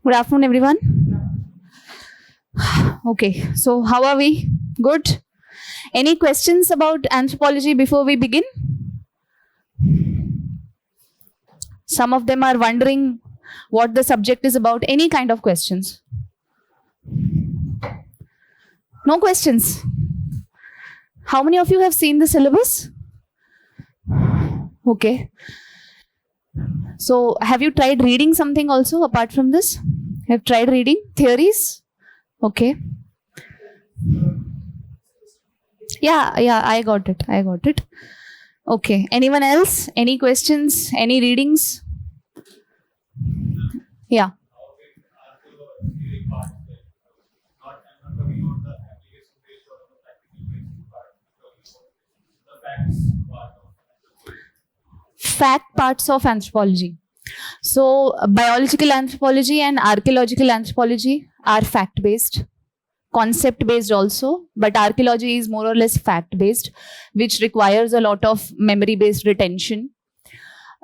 Good afternoon, everyone. Okay, so how are we? Good? Any questions about anthropology before we begin? Some of them are wondering what the subject is about. Any kind of questions? No questions? How many of you have seen the syllabus? Okay. So have you tried reading something also apart from this? Have tried reading theories? Okay. Yeah, I got it. Okay. Anyone else? Any questions? Any readings? Yeah. Fact parts of anthropology. So, biological anthropology and archaeological anthropology are fact based, concept based also, but archaeology is more or less fact based, which requires a lot of memory based retention.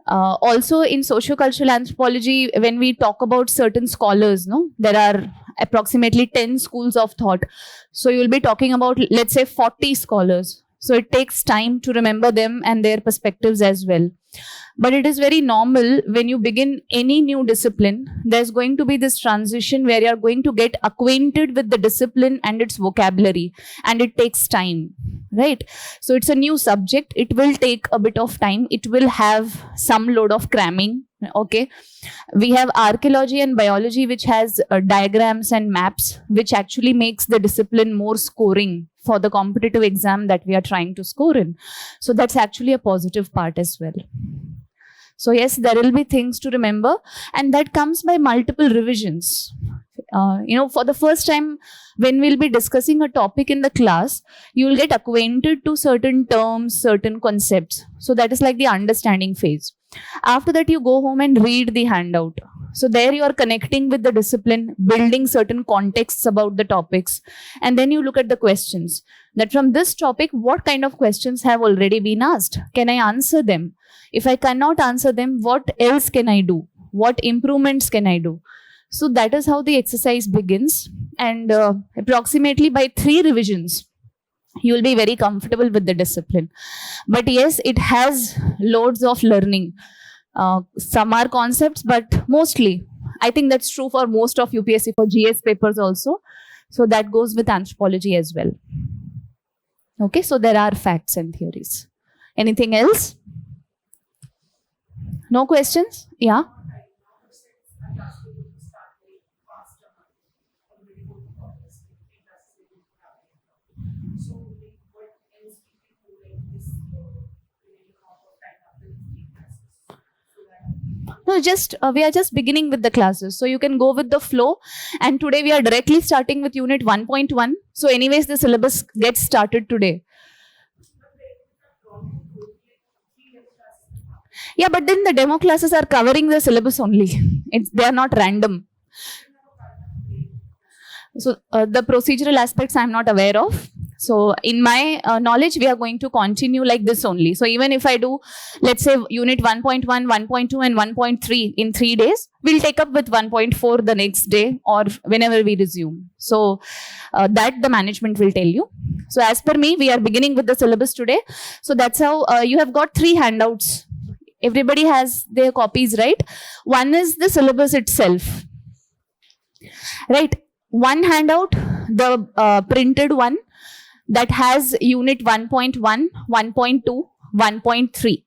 Also, in sociocultural anthropology, when we talk about certain scholars, there are approximately 10 schools of thought. So, you will be talking about, let's say, 40 scholars. So, it takes time to remember them and their perspectives as well. But it is very normal when you begin any new discipline, there's going to be this transition where you're going to get acquainted with the discipline and its vocabulary, and it takes time, right? So it's a new subject. It will take a bit of time. It will have some load of cramming. Okay. We have archaeology and biology, which has diagrams and maps, which actually makes the discipline more scoring for the competitive exam that we are trying to score in. So that's actually a positive part as well. So yes, there will be things to remember, and that comes by multiple revisions. For the first time, when we'll be discussing a topic in the class, you will get acquainted to certain terms, certain concepts. So that is like the understanding phase. After that, you go home and read the handout. So there you are connecting with the discipline, building certain contexts about the topics. And then you look at the questions. That from this topic, what kind of questions have already been asked? Can I answer them? If I cannot answer them, what else can I do? What improvements can I do? So that is how the exercise begins. And approximately by 3 revisions, you will be very comfortable with the discipline. But yes, it has loads of learning. Some are concepts, but mostly, I think that's true for most of UPSC for GS papers also. So that goes with anthropology as well. Okay, so there are facts and theories. Anything else? No questions? Yeah. No, we are just beginning with the classes. So you can go with the flow. And today we are directly starting with unit 1.1. So anyways, the syllabus gets started today. Yeah, but then the demo classes are covering the syllabus only. They are not random. So the procedural aspects I'm not aware of. So in my knowledge, we are going to continue like this only. So even if I do, let's say unit 1.1, 1.2 and 1.3 in 3 days, we'll take up with 1.4 the next day or whenever we resume. So that the management will tell you. So as per me, we are beginning with the syllabus today. So that's how you have got 3 handouts. Everybody has their copies, right? One is the syllabus itself, right? One handout, the printed one, that has unit 1.1, 1.2, 1.3.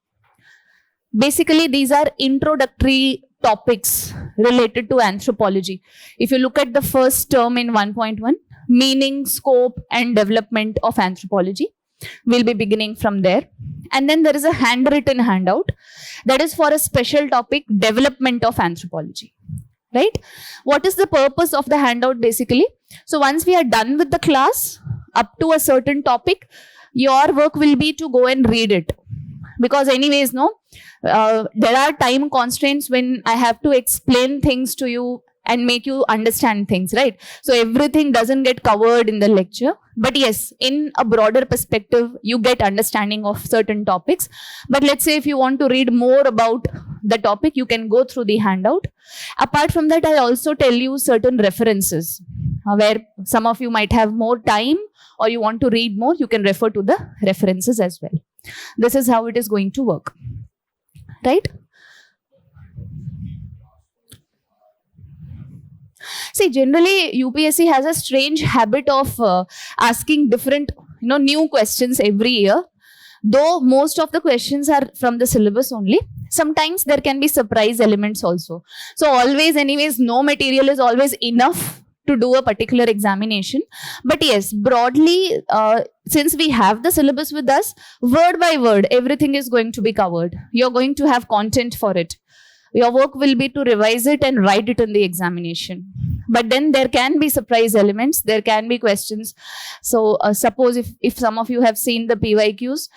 Basically, these are introductory topics related to anthropology. If you look at the first term in 1.1, meaning, scope, and development of anthropology, we'll be beginning from there. And then there is a handwritten handout that is for a special topic, development of anthropology. Right? What is the purpose of the handout basically? So once we are done with the class, up to a certain topic, your work will be to go and read it. Because anyways, there are time constraints when I have to explain things to you and make you understand things, right? So everything doesn't get covered in the lecture, but yes, in a broader perspective, you get understanding of certain topics. But let's say if you want to read more about the topic, you can go through the handout. Apart from that, I also tell you certain references where some of you might have more time or you want to read more, you can refer to the references as well. This is how it is going to work, right? See, generally UPSC has a strange habit of asking different, new questions every year. Though most of the questions are from the syllabus only, sometimes there can be surprise elements also. So always, anyways, no material is always enough to do a particular examination. But yes, broadly, since we have the syllabus with us, word by word, everything is going to be covered. You're going to have content for it. Your work will be to revise it and write it in the examination. But then there can be surprise elements, there can be questions. So suppose if some of you have seen the PYQs,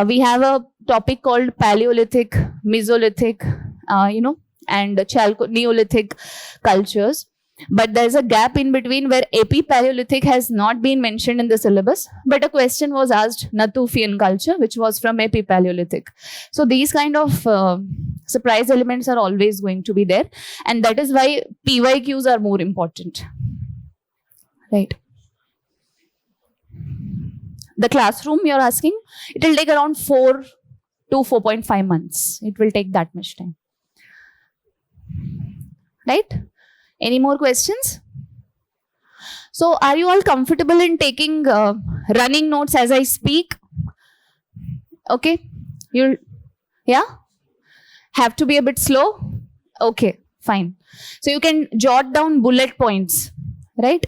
we have a topic called Paleolithic, Mesolithic, and Neolithic cultures. But there's a gap in between where Epi-Paleolithic has not been mentioned in the syllabus, but a question was asked, Natufian culture, which was from Epi-Paleolithic. So these kind of surprise elements are always going to be there. And that is why PYQs are more important. Right. The classroom you're asking, it will take around 4 to 4.5 months. It will take that much time. Right? Any more questions? So are you all comfortable in taking running notes as I speak? Okay. Yeah? Have to be a bit slow? Okay, fine. So you can jot down bullet points, right?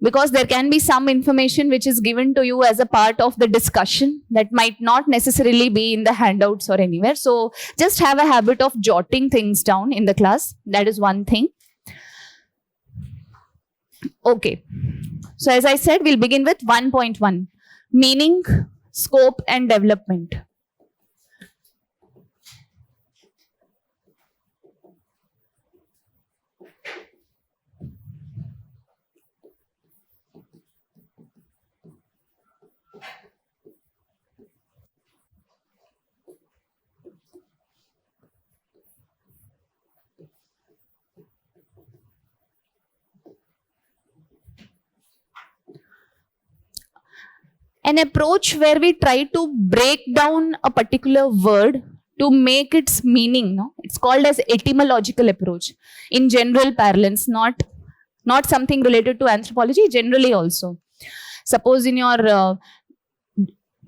Because there can be some information which is given to you as a part of the discussion that might not necessarily be in the handouts or anywhere. So just have a habit of jotting things down in the class. That is one thing. Okay. So as I said, we'll begin with 1.1, meaning, scope and development. An approach where we try to break down a particular word to make its meaning, no? It's called as etymological approach. In general parlance, not something related to anthropology, generally also. Suppose in your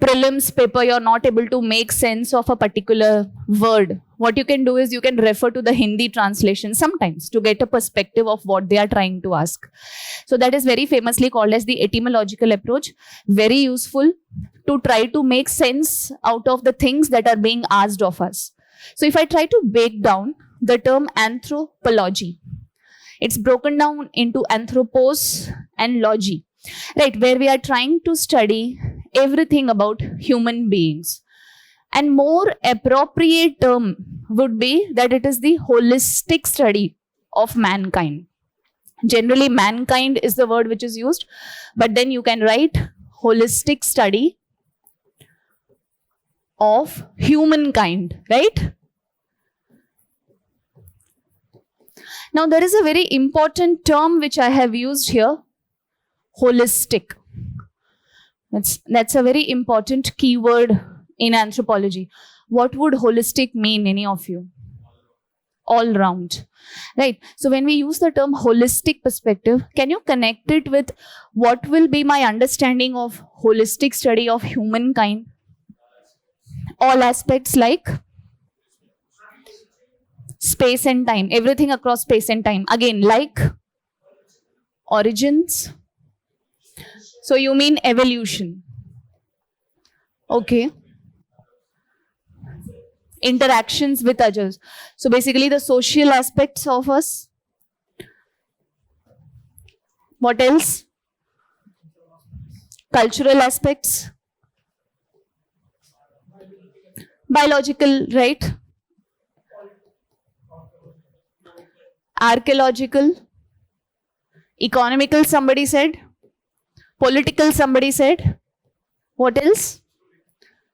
prelims paper, you're not able to make sense of a particular word. What you can do is you can refer to the Hindi translation sometimes to get a perspective of what they are trying to ask. So that is very famously called as the etymological approach. Very useful to try to make sense out of the things that are being asked of us. So if I try to break down the term anthropology, it's broken down into anthropos and logy, right? Where we are trying to study everything about human beings. And more appropriate term would be that it is the holistic study of mankind. Generally, mankind is the word which is used, but then you can write holistic study of humankind, right? Now, there is a very important term which I have used here, holistic. That's a very important keyword in anthropology. What would holistic mean, any of you? All round, right? So when we use the term holistic perspective, can you connect it with what will be my understanding of holistic study of humankind? All aspects like space and time, everything across space and time. Again, like origins. So you mean evolution. Okay. Interactions with others. So basically the social aspects of us. What else? Cultural aspects. Biological, right? archaeological, economical, somebody said, political, somebody said. What else?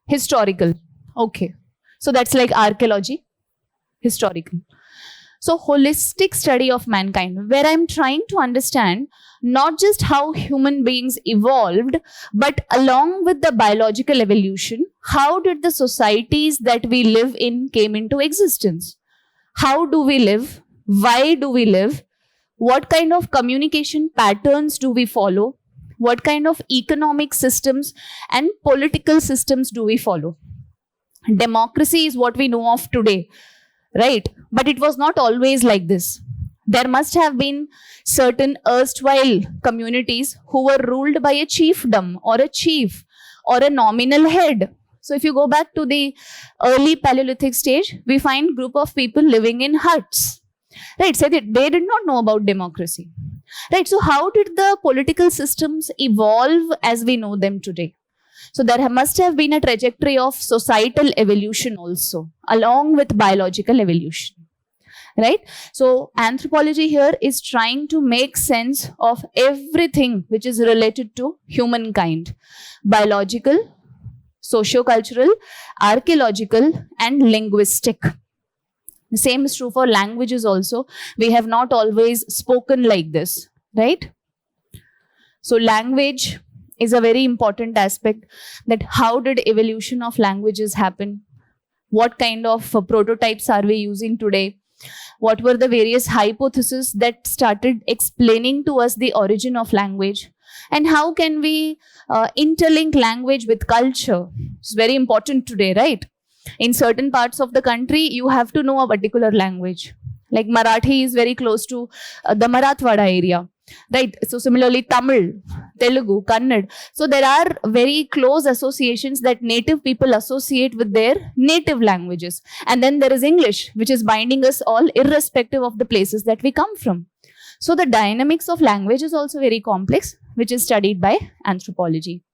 Historical. Okay. So that's like archaeology, historical. So holistic study of mankind, where I'm trying to understand not just how human beings evolved, but along with the biological evolution, how did the societies that we live in came into existence? How do we live? Why do we live? What kind of communication patterns do we follow? What kind of economic systems and political systems do we follow? Democracy is what we know of today, right? But it was not always like this. There must have been certain erstwhile communities who were ruled by a chiefdom or a chief or a nominal head. So if you go back to the early Paleolithic stage, we find group of people living in huts, right? So they did not know about democracy, right? So how did the political systems evolve as we know them today? So there must have been a trajectory of societal evolution also, along with biological evolution, right? So anthropology here is trying to make sense of everything which is related to humankind: biological, socio-cultural, archaeological, and linguistic. The same is true for languages also. We have not always spoken like this, right? So language is a very important aspect, that how did evolution of languages happen? What kind of prototypes are we using today? What were the various hypotheses that started explaining to us the origin of language? And how can we interlink language with culture? It's very important today, right? In certain parts of the country, you have to know a particular language. Like Marathi is very close to the Marathwada area, right? So similarly, Tamil, Telugu, Kannada. So there are very close associations that native people associate with their native languages. And then there is English, which is binding us all irrespective of the places that we come from. So the dynamics of language is also very complex, which is studied by anthropology.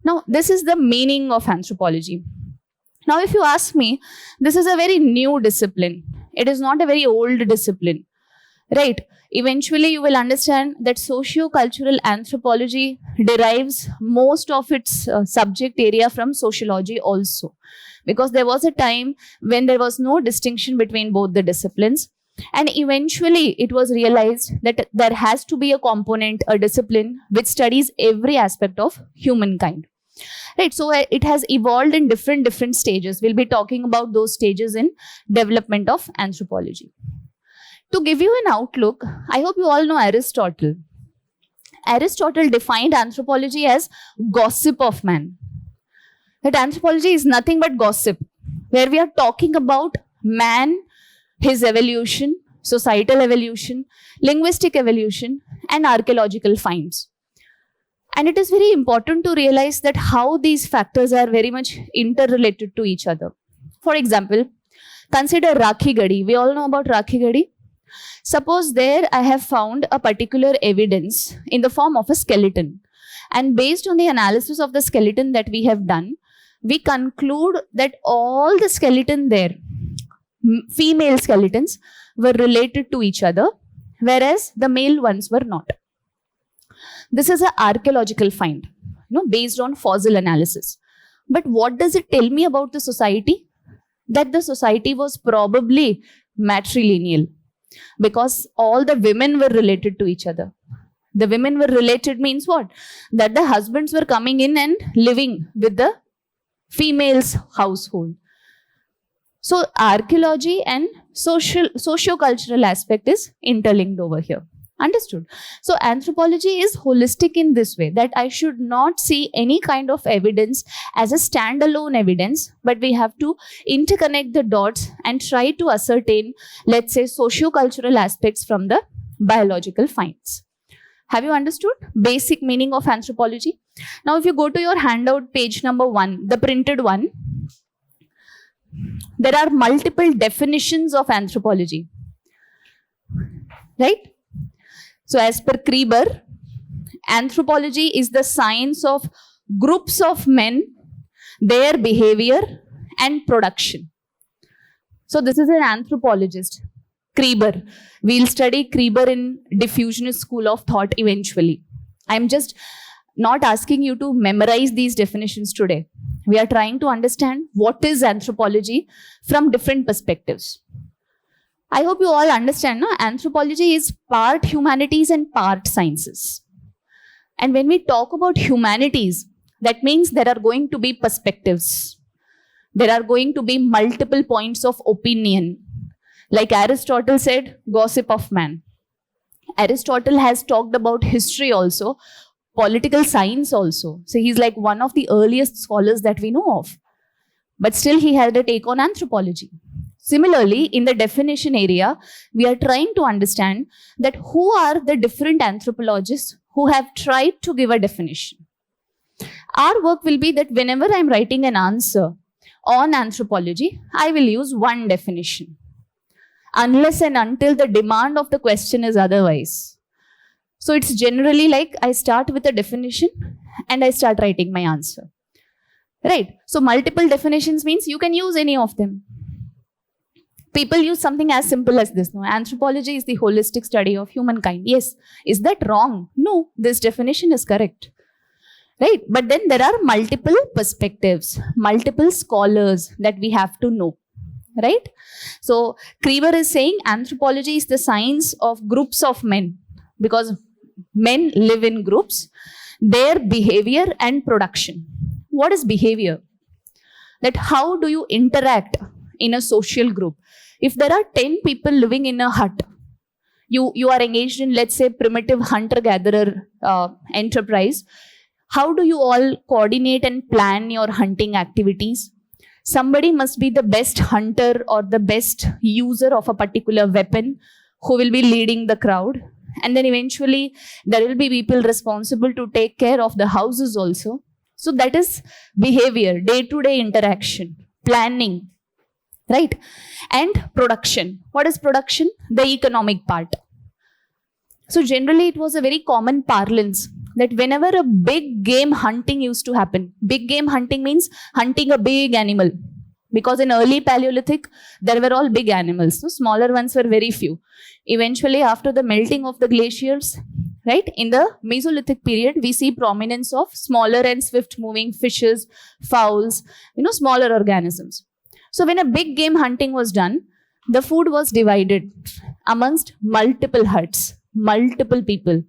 Now, this is the meaning of anthropology. Now, if you ask me, this is a very new discipline. It is not a very old discipline, right? Eventually, you will understand that socio-cultural anthropology derives most of its subject area from sociology also. Because there was a time when there was no distinction between both the disciplines. And eventually, it was realized that there has to be a component, a discipline, which studies every aspect of humankind. Right, so it has evolved in different stages. We'll be talking about those stages in development of anthropology. To give you an outlook, I hope you all know Aristotle. Aristotle defined anthropology as gossip of man. That anthropology is nothing but gossip, where we are talking about man, his evolution, societal evolution, linguistic evolution, and archaeological finds. And it is very important to realize that how these factors are very much interrelated to each other. For example, consider Rakhi Gadi. We all know about Rakhi Gadi. Suppose there I have found a particular evidence in the form of a skeleton. And based on the analysis of the skeleton that we have done, we conclude that all the skeleton there, female skeletons, were related to each other, whereas the male ones were not. This is an archaeological find, based on fossil analysis. But what does it tell me about the society? That the society was probably matrilineal, because all the women were related to each other. The women were related means what? That the husbands were coming in and living with the female's household. So archaeology and socio-cultural aspect is interlinked over here. Understood? So anthropology is holistic in this way, that I should not see any kind of evidence as a standalone evidence, but we have to interconnect the dots and try to ascertain, let's say, socio-cultural aspects from the biological finds. Have you understood basic meaning of anthropology? Now, if you go to your handout, page number 1, the printed one, there are multiple definitions of anthropology, right? So as per Kreber, anthropology is the science of groups of men, their behavior and production. So this is an anthropologist. Kreber. We'll study Kreber in diffusionist school of thought eventually. I'm just not asking you to memorize these definitions today. We are trying to understand what is anthropology from different perspectives. I hope you all understand, no? Anthropology is part humanities and part sciences. And when we talk about humanities, that means there are going to be perspectives. There are going to be multiple points of opinion. Like Aristotle said, gossip of man. Aristotle has talked about history also, political science also. So he's like one of the earliest scholars that we know of. But still he had a take on anthropology. Similarly, in the definition area, we are trying to understand that who are the different anthropologists who have tried to give a definition. Our work will be that whenever I'm writing an answer on anthropology, I will use one definition, unless and until the demand of the question is otherwise. So it's generally like I start with a definition and I start writing my answer. Right? So multiple definitions means you can use any of them. People use something as simple as this. No? Anthropology is the holistic study of humankind. Yes. Is that wrong? No. This definition is correct. Right? But then there are multiple perspectives, multiple scholars that we have to know. Right? So Kreber is saying anthropology is the science of groups of men, because men live in groups, their behavior and production. What is behavior? That how do you interact in a social group? If there are 10 people living in a hut, you are engaged in, let's say, primitive hunter-gatherer enterprise, how do you all coordinate and plan your hunting activities? Somebody must be the best hunter or the best user of a particular weapon who will be leading the crowd. And then eventually there will be people responsible to take care of the houses also. So that is behavior, day-to-day interaction, planning. Right? And production. What is production? The economic part. So generally it was a very common parlance that whenever a big game hunting used to happen, big game hunting means hunting a big animal. Because in early Paleolithic, there were all big animals. So smaller ones were very few. Eventually, after the melting of the glaciers, right, in the Mesolithic period, we see prominence of smaller and swift-moving fishes, fowls, smaller organisms. So when a big game hunting was done, the food was divided amongst multiple huts, multiple people.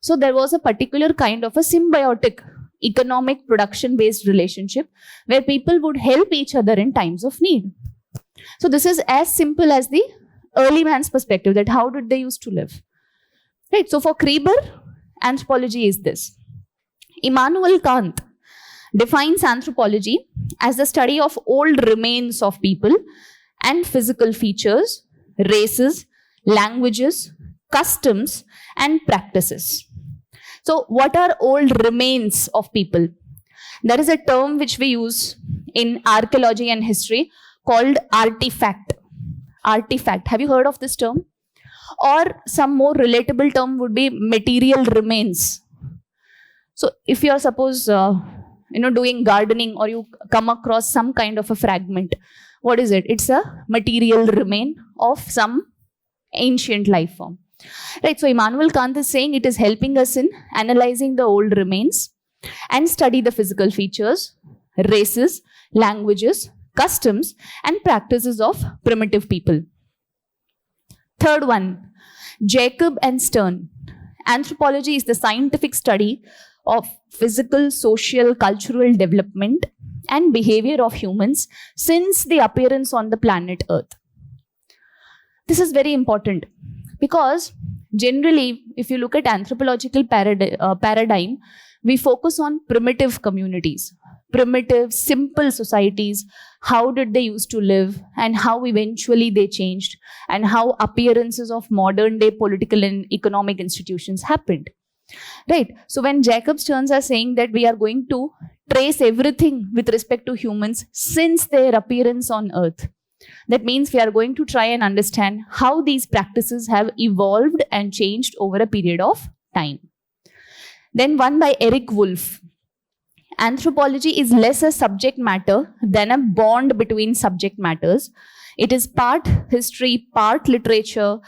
So there was a particular kind of a symbiotic economic production-based relationship where people would help each other in times of need. So this is as simple as the early man's perspective, that how did they used to live. Right. So for Kreber, anthropology is this. Immanuel Kant defines anthropology as the study of old remains of people and physical features, races, languages, customs, and practices. So what are old remains of people? There is a term which we use in archaeology and history called artifact. Artifact. Have you heard of this term? Or some more relatable term would be material remains. So if you are suppose doing gardening, or you come across some kind of a fragment, what is it? It's a material remain of some ancient life form. Right, so Immanuel Kant is saying it is helping us in analyzing the old remains and study the physical features, races, languages, customs, and practices of primitive people. Third one, Jacob and Stern. Anthropology is the scientific study of physical, social, cultural development and behavior of humans since the appearance on the planet Earth. This is very important because generally, if you look at anthropological paradigm, we focus on primitive communities, primitive, simple societies. How did they used to live and how eventually they changed and how appearances of modern day political and economic institutions happened. Right. So when Jacob Stearns are saying that we are going to trace everything with respect to humans since their appearance on Earth, that means we are going to try and understand how these practices have evolved and changed over a period of time. Then one by Eric Wolf. Anthropology is less a subject matter than a bond between subject matters. It is part history, part literature,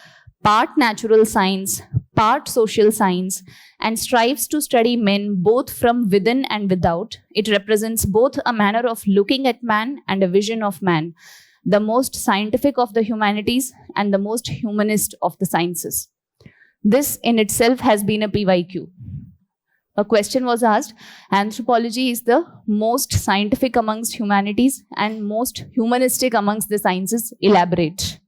part natural science, part social science, and strives to study men both from within and without. It represents both a manner of looking at man and a vision of man, the most scientific of the humanities and the most humanist of the sciences. This in itself has been a PYQ. A question was asked, anthropology is the most scientific amongst humanities and most humanistic amongst the sciences. Elaborate.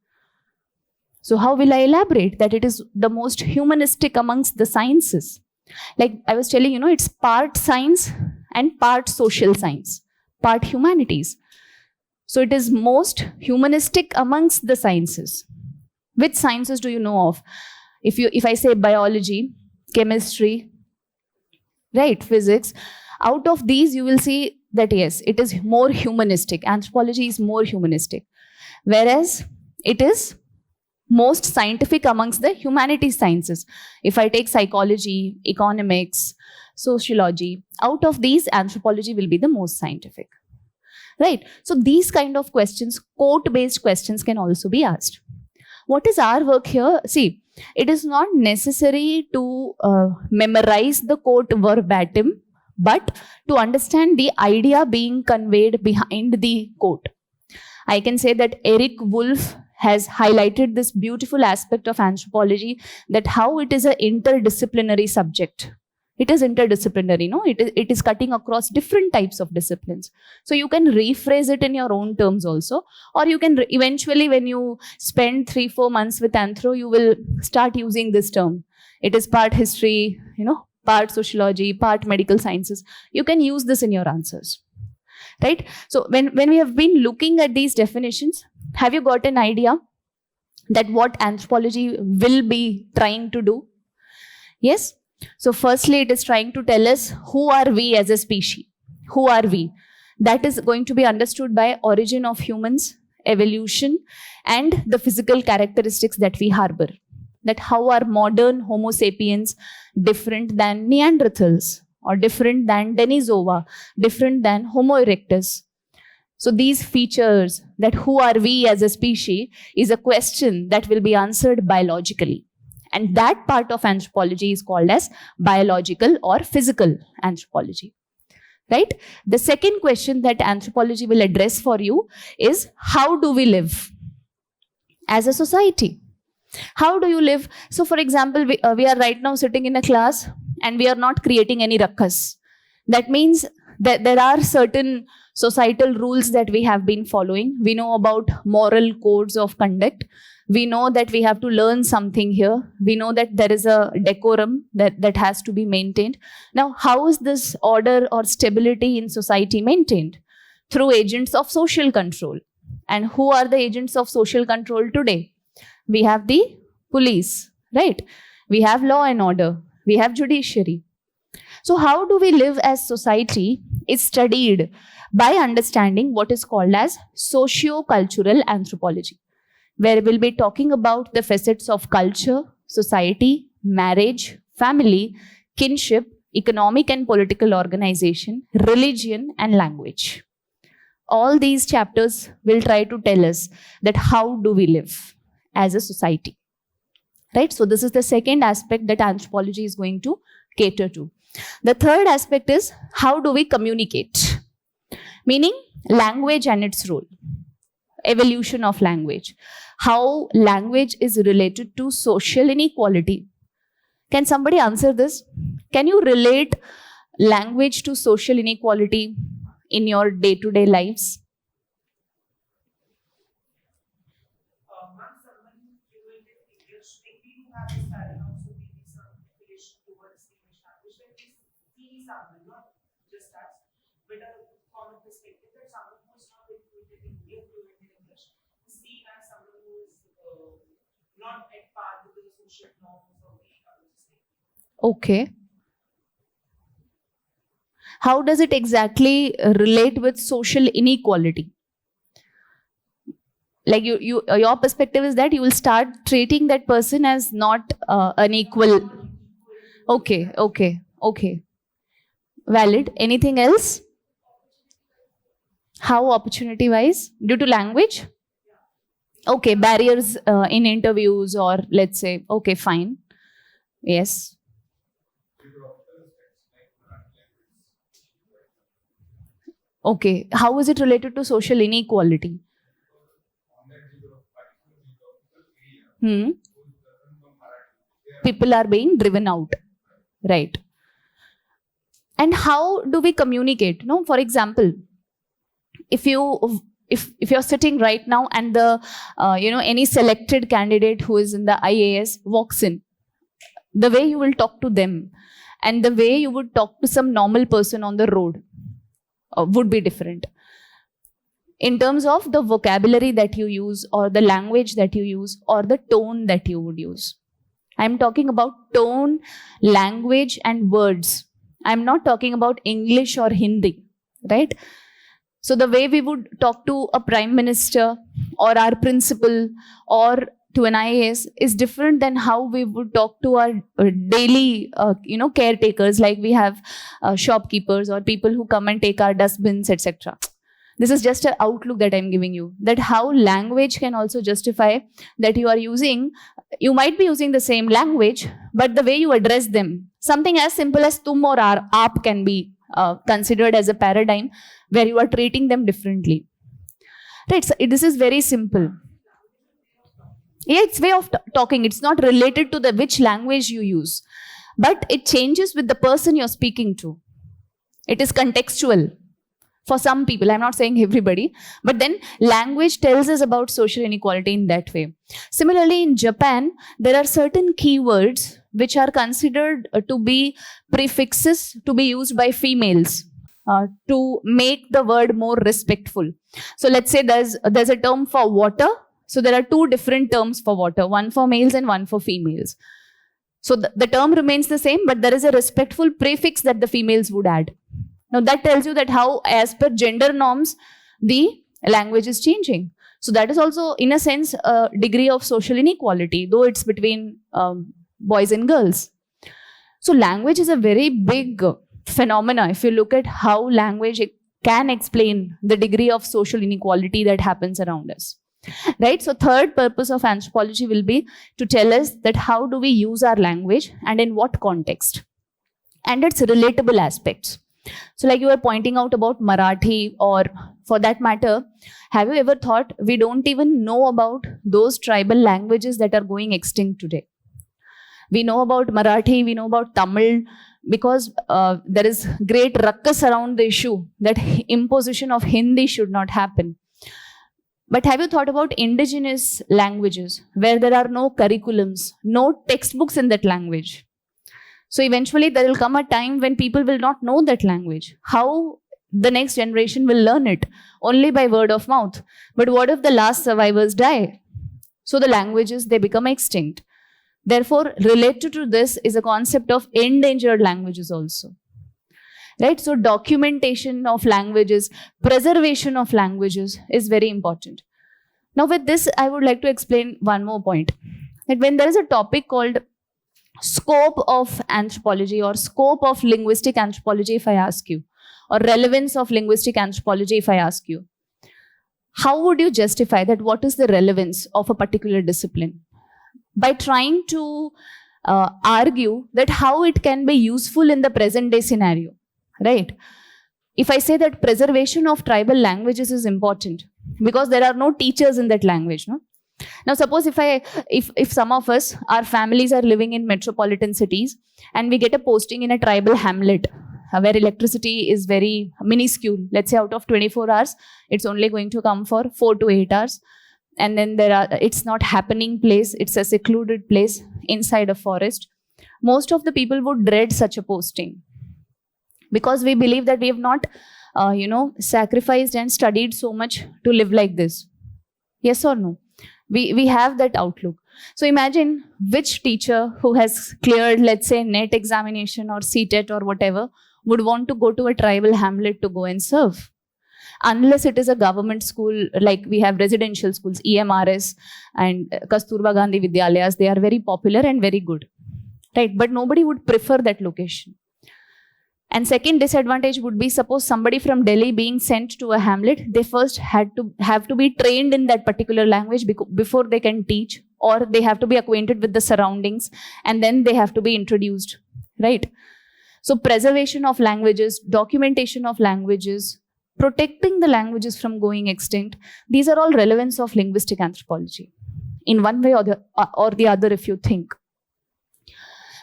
So how will I elaborate that it is the most humanistic amongst the sciences? Like I was telling, it's part science and part social science, part humanities. So it is most humanistic amongst the sciences. Which sciences do you know of? If I say biology, chemistry, right, physics, out of these you will see that yes, it is more humanistic. Anthropology is more humanistic. Whereas it is most scientific amongst the humanities sciences. If I take psychology, economics, sociology, out of these, anthropology will be the most scientific. Right? So these kind of questions, quote-based questions can also be asked. What is our work here? See, it is not necessary to memorize the quote verbatim, but to understand the idea being conveyed behind the quote. I can say that Eric Wolf has highlighted this beautiful aspect of anthropology, that how it is an interdisciplinary subject. It is interdisciplinary, no? It is cutting across different types of disciplines. So you can rephrase it in your own terms also, or you can eventually, when you spend 3-4 months with anthro, you will start using this term. It is part history, part sociology, part medical sciences. You can use this in your answers, right? So when we have been looking at these definitions, have you got an idea that what anthropology will be trying to do? Yes. So firstly, it is trying to tell us who are we as a species. Who are we? That is going to be understood by origin of humans, evolution, and the physical characteristics that we harbor. That how are modern Homo sapiens different than Neanderthals, or different than Denisova, different than Homo erectus. So these features, that who are we as a species, is a question that will be answered biologically. And that part of anthropology is called as biological or physical anthropology, right? The second question that anthropology will address for you is, how do we live as a society? How do you live? So for example, we are right now sitting in a class and we are not creating any ruckus. That means that there are certain societal rules that we have been following. We know about moral codes of conduct. We know that we have to learn something here. We know that there is a decorum that has to be maintained. Now, how is this order or stability in society maintained? Through agents of social control. And who are the agents of social control today? We have the police, right? We have law and order. We have judiciary. So how do we live as society is studied by understanding what is called as socio-cultural anthropology, where we'll be talking about the facets of culture, society, marriage, family, kinship, economic and political organization, religion, and language. All these chapters will try to tell us that how do we live as a society, right? So this is the second aspect that anthropology is going to cater to. The third aspect is, how do we communicate? Meaning language and its role, evolution of language, how language is related to social inequality. Can somebody answer this? Can you relate language to social inequality in your day-to-day lives? Okay. How does it exactly relate with social inequality? Like your perspective is that you will start treating that person as not an equal. Okay, okay, okay. Valid. Anything else? How opportunity wise? Due to language? Okay, barriers in interviews, or let's say, okay, fine. Yes. Okay, how is it related to social inequality? Hmm. People are being driven out, right? And how do we communicate? No, for example, if you if you're sitting right now and the any selected candidate who is in the IAS walks in, the way you will talk to them and the way you would talk to some normal person on the road would be different in terms of the vocabulary that you use or the language that you use or the tone that you would use. I'm talking about tone, language, and words. I'm not talking about English or Hindi, right? So the way we would talk to a prime minister or our principal or to an IAS is different than how we would talk to our daily, caretakers, like we have shopkeepers or people who come and take our dustbins, etc. This is just an outlook that I'm giving you, that how language can also justify that you might be using the same language, but the way you address them, something as simple as tum or aap can be considered as a paradigm where you are treating them differently. Right, so this is very simple. Yeah, it's way of talking. It's not related to the which language you use, but it changes with the person you're speaking to. It is contextual for some people. I'm not saying everybody, but then language tells us about social inequality in that way. Similarly, in Japan, there are certain keywords which are considered to be prefixes to be used by females to make the word more respectful. So let's say there's a term for water. So there are two different terms for water, one for males and one for females. So the term remains the same, but there is a respectful prefix that the females would add. Now that tells you that how, as per gender norms, the language is changing. So that is also, in a sense, a degree of social inequality, though it's between boys and girls. So language is a very big phenomena. If you look at how language can explain the degree of social inequality that happens around us. Right? So third purpose of anthropology will be to tell us that how do we use our language and in what context, and its relatable aspects. So like you were pointing out about Marathi, or for that matter, have you ever thought we don't even know about those tribal languages that are going extinct today? We know about Marathi, we know about Tamil, because there is great ruckus around the issue that imposition of Hindi should not happen. But have you thought about indigenous languages where there are no curriculums, no textbooks in that language? So eventually there will come a time when people will not know that language. How the next generation will learn it? Only by word of mouth. But what if the last survivors die? So the languages, they become extinct. Therefore, related to this is a concept of endangered languages also. Right? So documentation of languages, preservation of languages is very important. Now with this, I would like to explain one more point. That when there is a topic called scope of anthropology or scope of linguistic anthropology, if I ask you, or relevance of linguistic anthropology, if I ask you, how would you justify that? What is the relevance of a particular discipline? By trying to argue that how it can be useful in the present day scenario. Right? If I say that preservation of tribal languages is important because there are no teachers in that language, no? Now suppose if some of us, our families are living in metropolitan cities and we get a posting in a tribal hamlet where electricity is very minuscule, let's say out of 24 hours, it's only going to come for 4 to 8 hours. And then it's not happening place, it's a secluded place inside a forest. Most of the people would dread such a posting, because we believe that we have not, sacrificed and studied so much to live like this. Yes or no? We have that outlook. So imagine which teacher who has cleared, let's say, NET examination or CTET or whatever, would want to go to a tribal hamlet to go and serve. Unless it is a government school, like we have residential schools, EMRS and Kasturba Gandhi Vidyalayas, they are very popular and very good. Right? But nobody would prefer that location. And second disadvantage would be, suppose somebody from Delhi being sent to a hamlet, they first have to be trained in that particular language before they can teach, or they have to be acquainted with the surroundings, and then they have to be introduced, right? So preservation of languages, documentation of languages, protecting the languages from going extinct, these are all relevance of linguistic anthropology in one way or the other, if you think.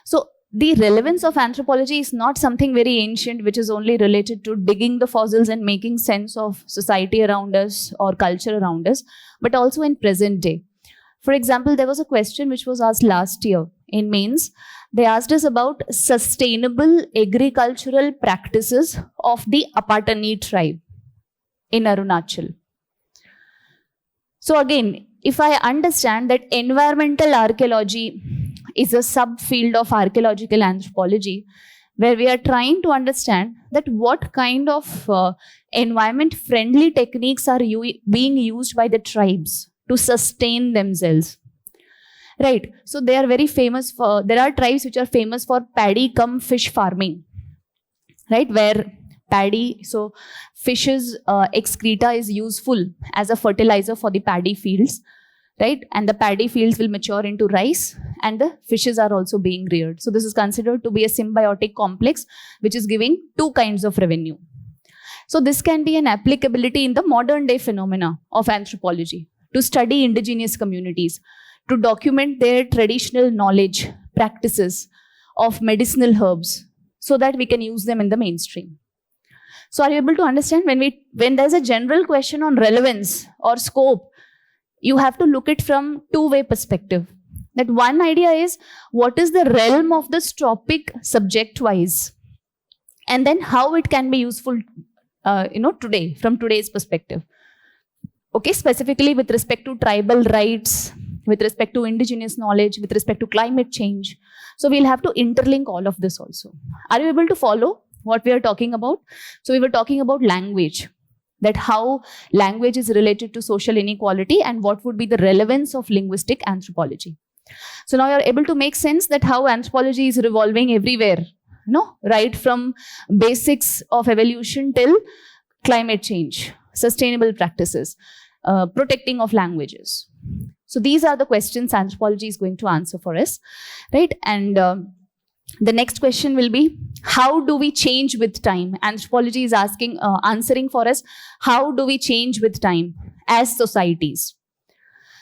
So the relevance of anthropology is not something very ancient, which is only related to digging the fossils and making sense of society around us or culture around us, but also in present day. For example, there was a question which was asked last year in mains. They asked us about sustainable agricultural practices of the Apatani tribe in Arunachal. So again, if I understand that environmental archaeology is a subfield of archaeological anthropology, where we are trying to understand that what kind of environment-friendly techniques are being used by the tribes to sustain themselves. Right, so they are very famous for, there are tribes which are famous for paddy cum fish farming, right, where paddy, so fish's excreta is useful as a fertilizer for the paddy fields, right? And the paddy fields will mature into rice, and the fishes are also being reared. So this is considered to be a symbiotic complex which is giving two kinds of revenue. So this can be an applicability in the modern day phenomena of anthropology, to study indigenous communities, to document their traditional knowledge, practices of medicinal herbs, so that we can use them in the mainstream. So are you able to understand, when there's a general question on relevance or scope, you have to look at from two-way perspective. That one idea is, what is the realm of this topic subject-wise, and then how it can be useful, today, from today's perspective. Okay, specifically with respect to tribal rights, with respect to indigenous knowledge, with respect to climate change. So we'll have to interlink all of this also. Are you able to follow what we are talking about? So we were talking about language, that how language is related to social inequality and what would be the relevance of linguistic anthropology. So now you're able to make sense that how anthropology is revolving everywhere, right from basics of evolution till climate change, sustainable practices, protecting of languages. So these are the questions anthropology is going to answer for us, right? And the next question will be, how do we change with time? Anthropology is answering for us, how do we change with time as societies?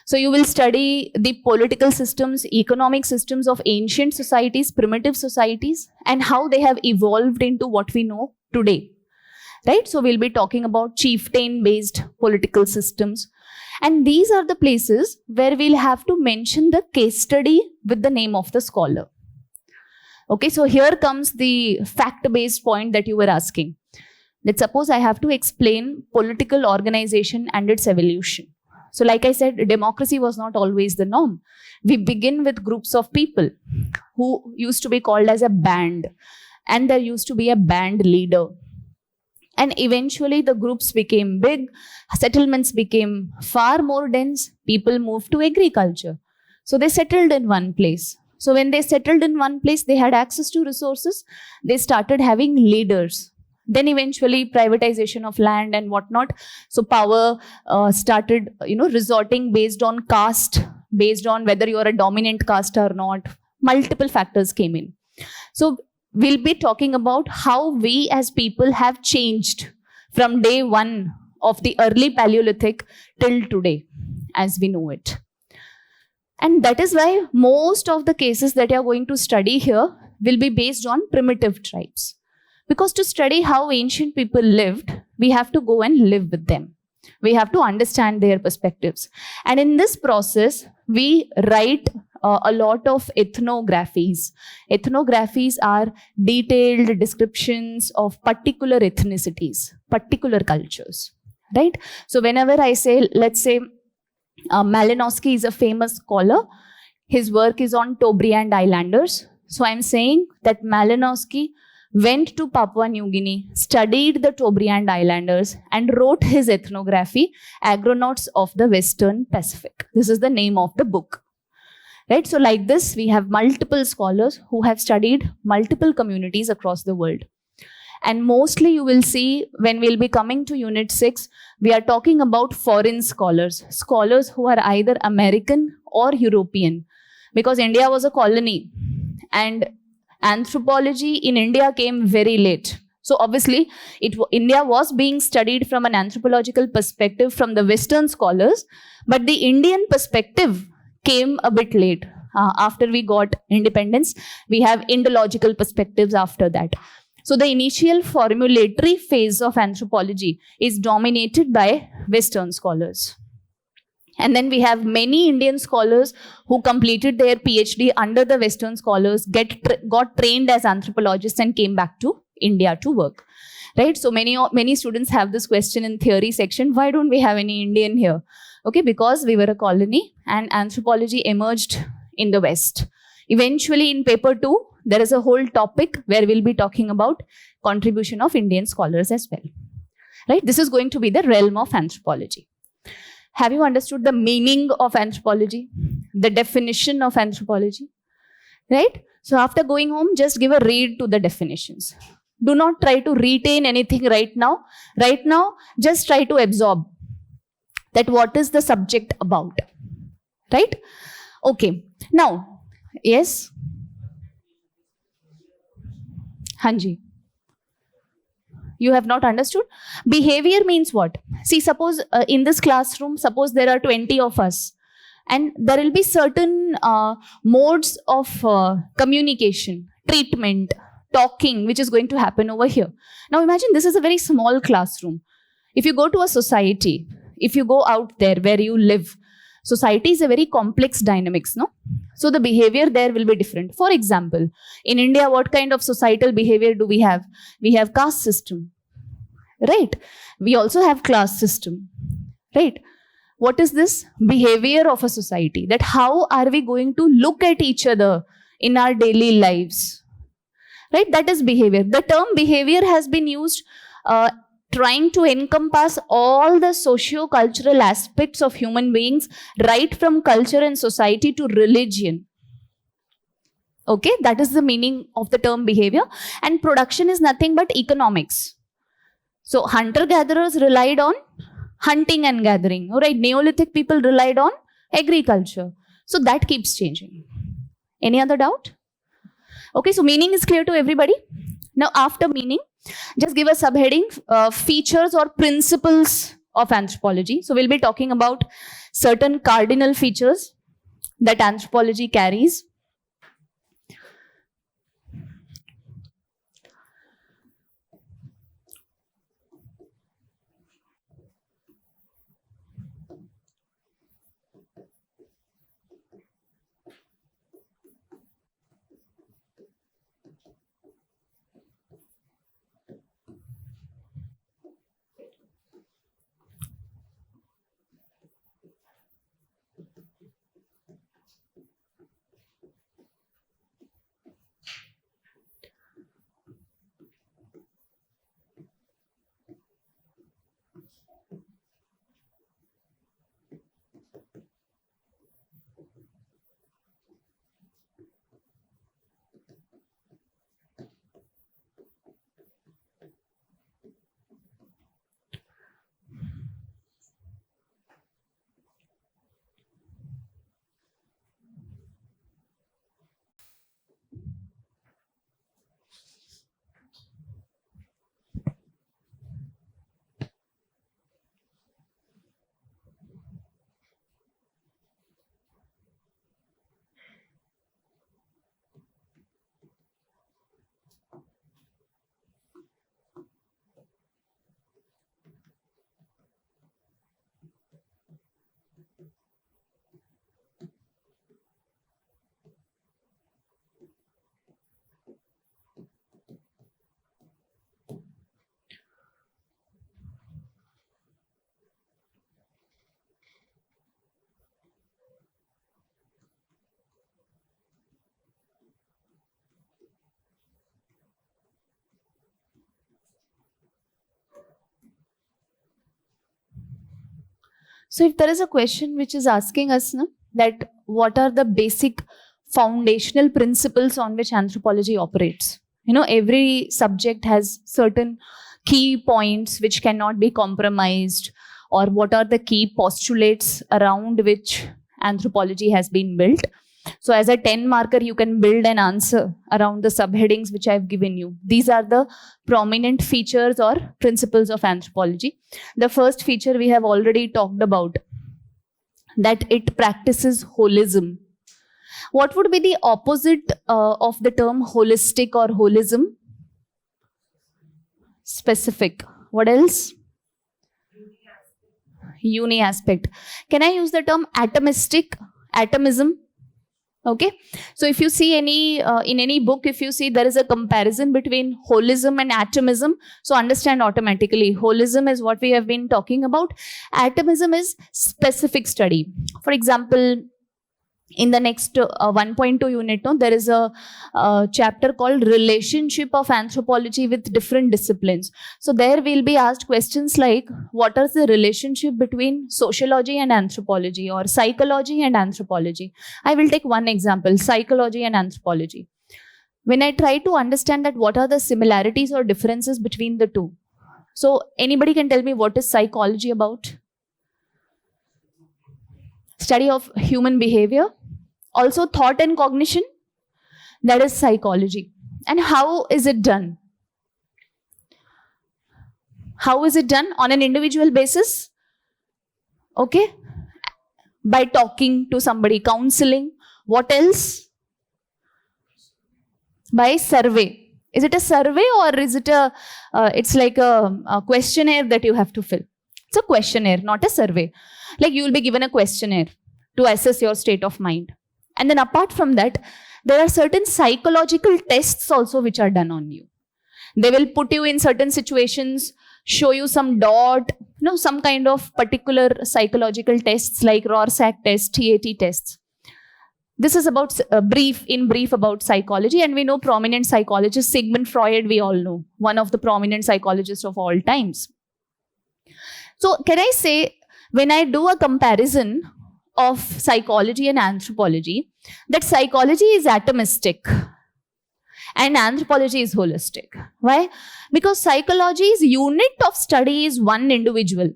So you will study the political systems, economic systems of ancient societies, primitive societies, and how they have evolved into what we know today, right? So we'll be talking about chieftain-based political systems. And these are the places where we'll have to mention the case study with the name of the scholar. Okay, so here comes the fact-based point that you were asking. Let's suppose I have to explain political organization and its evolution. So like I said, democracy was not always the norm. We begin with groups of people who used to be called as a band, and there used to be a band leader. And eventually the groups became big, settlements became far more dense, people moved to agriculture. So they settled in one place. So when they settled in one place, they had access to resources, they started having leaders. Then eventually privatization of land and whatnot. So power started, resorting based on caste, based on whether you are a dominant caste or not. Multiple factors came in. So we'll be talking about how we as people have changed from day one of the early Paleolithic till today as we know it. And that is why most of the cases that you are going to study here will be based on primitive tribes. Because to study how ancient people lived, we have to go and live with them. We have to understand their perspectives. And in this process, we write a lot of ethnographies. Ethnographies are detailed descriptions of particular ethnicities, particular cultures, right? So whenever I say, let's say, Malinowski is a famous scholar. His work is on Tobriand Islanders. So I'm saying that Malinowski went to Papua New Guinea, studied the Tobriand Islanders, and wrote his ethnography, Agronauts of the Western Pacific. This is the name of the book. Right? So like this, we have multiple scholars who have studied multiple communities across the world. And mostly you will see when we'll be coming to Unit 6, we are talking about foreign scholars, scholars who are either American or European, because India was a colony and anthropology in India came very late. So obviously, India was being studied from an anthropological perspective from the Western scholars, but the Indian perspective came a bit late. After we got independence, we have Indological perspectives after that. So the initial formulatory phase of anthropology is dominated by Western scholars. And then we have many Indian scholars who completed their PhD under the Western scholars, got trained as anthropologists and came back to India to work. Right? So many students have this question in theory section, why don't we have any Indian here? Okay, because we were a colony and anthropology emerged in the West. Eventually in paper 2, there is a whole topic where we'll be talking about contribution of Indian scholars as well. Right? This is going to be the realm of anthropology. Have you understood the meaning of anthropology? The definition of anthropology? Right? So after going home, just give a read to the definitions. Do not try to retain anything right now. Right now, just try to absorb that what is the subject about. Right? Okay. Now, yes? Hanji. You have not understood? Behavior means what? See, suppose in this classroom, suppose there are 20 of us and there will be certain modes of communication, treatment, talking, which is going to happen over here. Now imagine this is a very small classroom. If you go to a society, if you go out there where you live, society is a very complex dynamics, no? So the behavior there will be different. For example, in India, what kind of societal behavior do we have? We have caste system, right? We also have class system, right? What is this? Behavior of a society. That how are we going to look at each other in our daily lives, right? That is behavior. The term behavior has been used trying to encompass all the socio-cultural aspects of human beings, right from culture and society to religion. Okay, that is the meaning of the term behavior. And production is nothing but economics. So hunter-gatherers relied on hunting and gathering. All right, Neolithic people relied on agriculture. So that keeps changing. Any other doubt? Okay, so meaning is clear to everybody. Now after meaning, just give a subheading, features or principles of anthropology. So we'll be talking about certain cardinal features that anthropology carries. So if there is a question which is asking us that what are the basic foundational principles on which anthropology operates, Every subject has certain key points which cannot be compromised, or what are the key postulates around which anthropology has been built. So as a 10 marker, you can build an answer around the subheadings which I've given you. These are the prominent features or principles of anthropology. The first feature we have already talked about, that it practices holism. What would be the opposite of the term holistic or holism? Specific. What else? Uni aspect. Can I use the term atomistic? Atomism. Okay. So if you see in any book, if you see there is a comparison between holism and atomism, so understand automatically. Holism is what we have been talking about. Atomism is specific study. For example, in the next 1.2 unit, there is a chapter called Relationship of Anthropology with Different Disciplines. So there we'll be asked questions like, what is the relationship between sociology and anthropology, or psychology and anthropology? I will take one example, psychology and anthropology. When I try to understand that what are the similarities or differences between the two. So anybody can tell me what is psychology about? Study of human behavior, also thought and cognition, that is psychology. And how is it done? How is it done? On an individual basis? Okay. By talking to somebody, counseling. What else? By survey. Is it a survey, or is it it's like a questionnaire that you have to fill? It's a questionnaire, not a survey. Like you will be given a questionnaire to assess your state of mind. And then apart from that, there are certain psychological tests also which are done on you. They will put you in certain situations, show you some dot, some kind of particular psychological tests like Rorschach test, TAT tests. This is about in brief about psychology, and we know prominent psychologist Sigmund Freud, we all know, one of the prominent psychologists of all times. So can I say, when I do a comparison of psychology and anthropology, that psychology is atomistic and anthropology is holistic. Why? Because psychology's unit of study is one individual,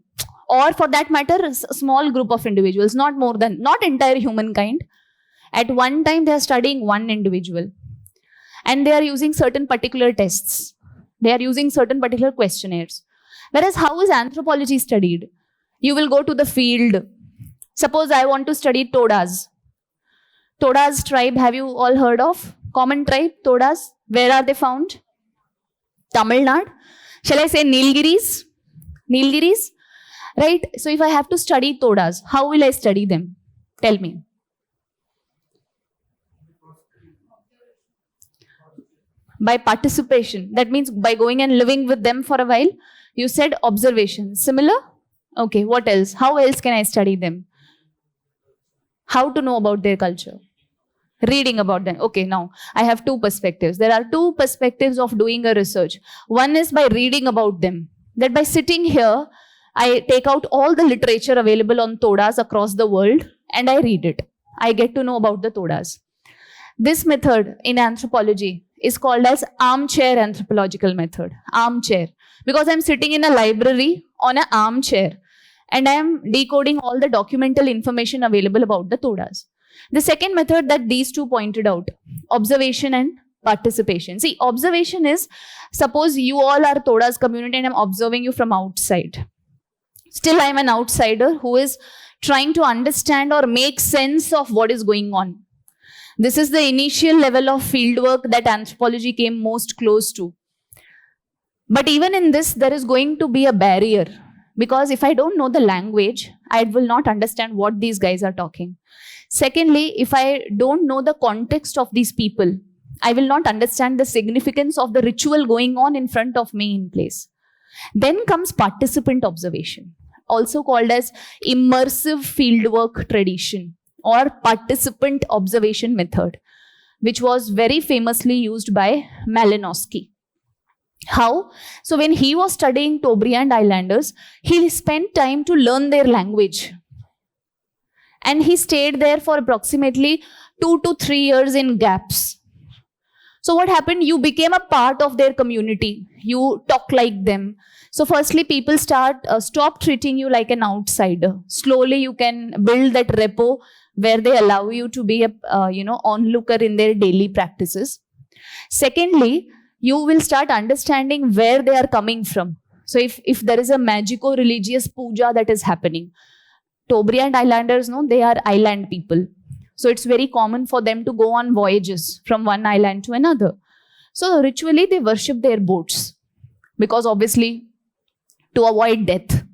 or for that matter, a small group of individuals, not entire humankind. At one time, they are studying one individual, and they are using certain particular tests. They are using certain particular questionnaires. Whereas, how is anthropology studied? You will go to the field. Suppose I want to study Todas. Todas tribe, have you all heard of? Common tribe, Todas. Where are they found? Tamil Nadu. Shall I say Nilgiris? Nilgiris? Right? So if I have to study Todas, how will I study them? Tell me. By participation. That means by going and living with them for a while. You said observation. Similar? Okay, what else? How else can I study them? How to know about their culture? Reading about them. Okay, now I have two perspectives. There are two perspectives of doing a research. One is by reading about them. That by sitting here, I take out all the literature available on Todas across the world and I read it. I get to know about the Todas. This method in anthropology is called as armchair anthropological method. Armchair. Because I'm sitting in a library on an armchair and I am decoding all the documental information available about the Todas. The second method that these two pointed out, observation and participation. See, observation is, suppose you all are Todas community and I'm observing you from outside. Still, I'm an outsider who is trying to understand or make sense of what is going on. This is the initial level of fieldwork that anthropology came most close to. But even in this, there is going to be a barrier. Because if I don't know the language, I will not understand what these guys are talking. Secondly, if I don't know the context of these people, I will not understand the significance of the ritual going on in front of me in place. Then comes participant observation, also called as immersive fieldwork tradition or participant observation method, which was very famously used by Malinowski. How? So when he was studying Tobriand Islanders, he spent time to learn their language. And he stayed there for approximately 2 to 3 years in gaps. So what happened? You became a part of their community. You talk like them. So firstly, people stop treating you like an outsider. Slowly you can build that rapport where they allow you to be a onlooker in their daily practices. Secondly, you will start understanding where they are coming from. So if there is a magico religious puja that is happening, Tobriand and Islanders, no, they are island people. So it's very common for them to go on voyages from one island to another. So ritually, they worship their boats because obviously to avoid death.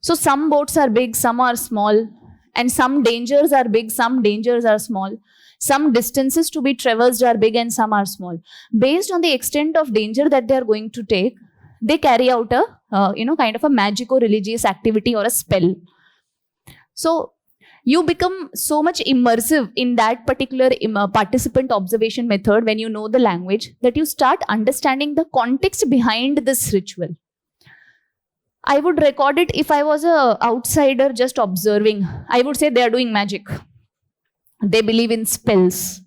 So some boats are big, some are small, and some dangers are big, some dangers are small. Some distances to be traversed are big and some are small. Based on the extent of danger that they are going to take, they carry out a kind of a magico-religious activity or a spell. So you become so much immersive in that particular participant observation method when you know the language that you start understanding the context behind this ritual. I would record it if I was an outsider just observing. I would say they are doing magic. They believe in spells.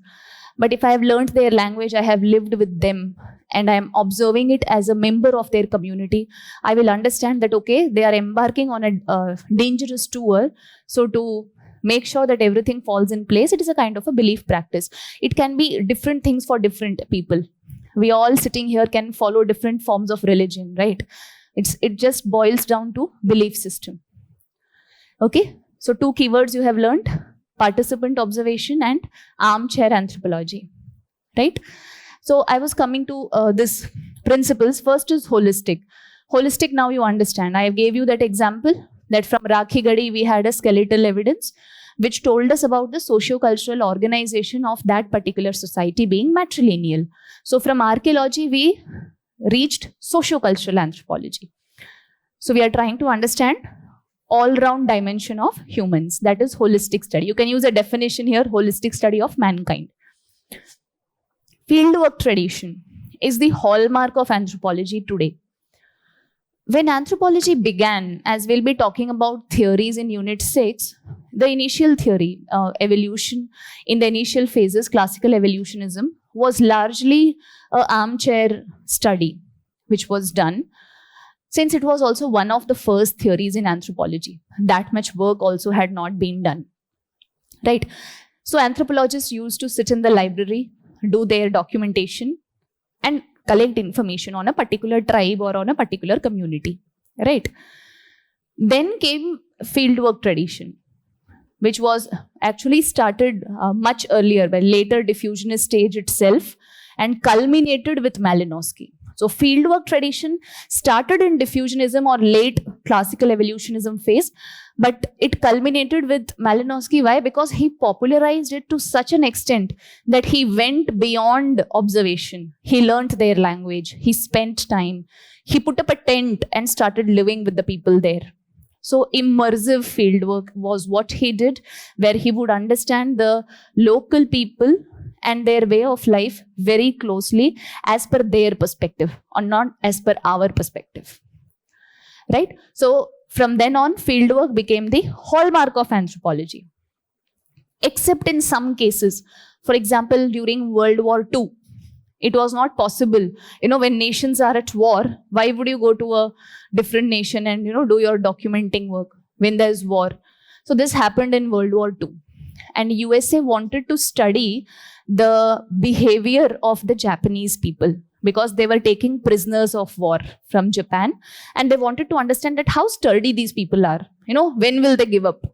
But if I have learned their language, I have lived with them, and I am observing it as a member of their community, I will understand that, okay, they are embarking on a dangerous tour. So to make sure that everything falls in place, it is a kind of a belief practice. It can be different things for different people. We all sitting here can follow different forms of religion, right? It just boils down to belief system. Okay, so 2 keywords you have learned: participant observation and armchair anthropology, right? So I was coming to this principles. First is holistic. Holistic, now you understand. I gave you that example that from Rakhigadi we had a skeletal evidence which told us about the socio-cultural organization of that particular society being matrilineal. So from archaeology we reached socio-cultural anthropology. So we are trying to understand all-round dimension of humans. That is holistic study. You can use a definition here: holistic study of mankind. Fieldwork tradition is the hallmark of anthropology today. When anthropology began, as we'll be talking about theories in Unit 6, the initial theory, evolution, in the initial phases, classical evolutionism, was largely an armchair study, which was done. Since it was also one of the first theories in anthropology, that much work also had not been done, right? So anthropologists used to sit in the library, do their documentation, and collect information on a particular tribe or on a particular community, right? Then came fieldwork tradition, which was actually started much earlier, by later diffusionist stage itself, and culminated with Malinowski. So fieldwork tradition started in diffusionism or late classical evolutionism phase, but it culminated with Malinowski. Why? Because he popularized it to such an extent that he went beyond observation. He learned their language. He spent time. He put up a tent and started living with the people there. So immersive fieldwork was what he did, where he would understand the local people and their way of life very closely as per their perspective, or not as per our perspective, right? So from then on, fieldwork became the hallmark of anthropology, except in some cases. For example, during World War II, it was not possible. When nations are at war, why would you go to a different nation and, do your documenting work when there's war? So this happened in World War II. And USA wanted to study the behavior of the Japanese people, because they were taking prisoners of war from Japan, and they wanted to understand that how sturdy these people are. When will they give up?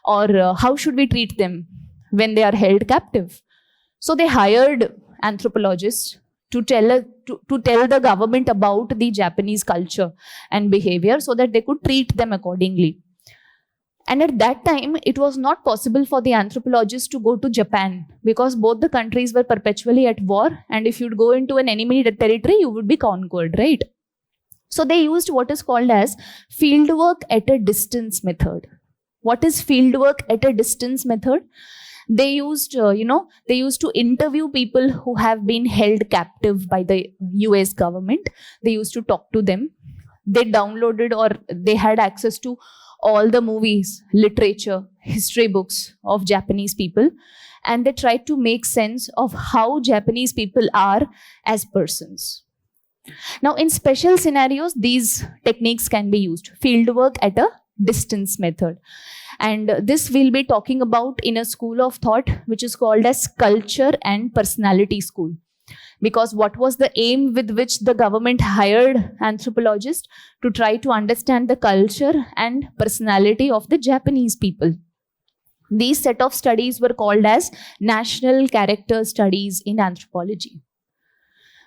Or how should we treat them when they are held captive? So they hired anthropologists to tell the government about the Japanese culture and behavior so that they could treat them accordingly. And at that time, it was not possible for the anthropologists to go to Japan, because both the countries were perpetually at war. And if you'd go into an enemy territory, you would be conquered, right? So they used what is called as fieldwork at a distance method. What is fieldwork at a distance method? They used, they used to interview people who have been held captive by the US government. They used to talk to them. They downloaded, or they had access to all the movies, literature, history books of Japanese people, and they tried to make sense of how Japanese people are as persons. Now, in special scenarios, these techniques can be used. Fieldwork at a distance method. And this we'll be talking about in a school of thought, which is called as culture and personality school. Because what was the aim with which the government hired anthropologists? To try to understand the culture and personality of the Japanese people. These set of studies were called as national character studies in anthropology.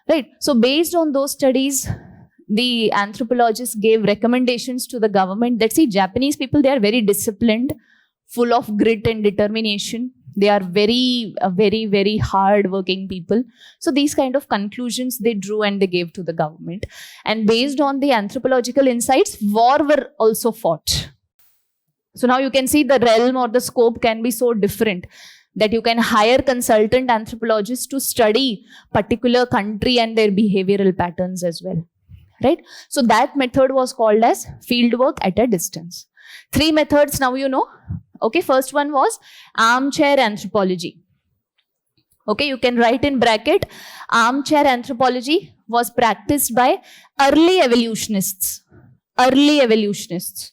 Right. So based on those studies, the anthropologists gave recommendations to the government that, see, Japanese people, they are very disciplined, full of grit and determination. They are very hard working people. So these kind of conclusions they drew and they gave to the government. And based on the anthropological insights, war were also fought. So now you can see the realm or the scope can be so different that you can hire consultant anthropologists to study particular country and their behavioral patterns as well. Right? So that method was called as fieldwork at a distance. 3 methods now you know. Okay, first one was armchair anthropology. Okay, you can write in bracket, armchair anthropology was practiced by early evolutionists. Early evolutionists.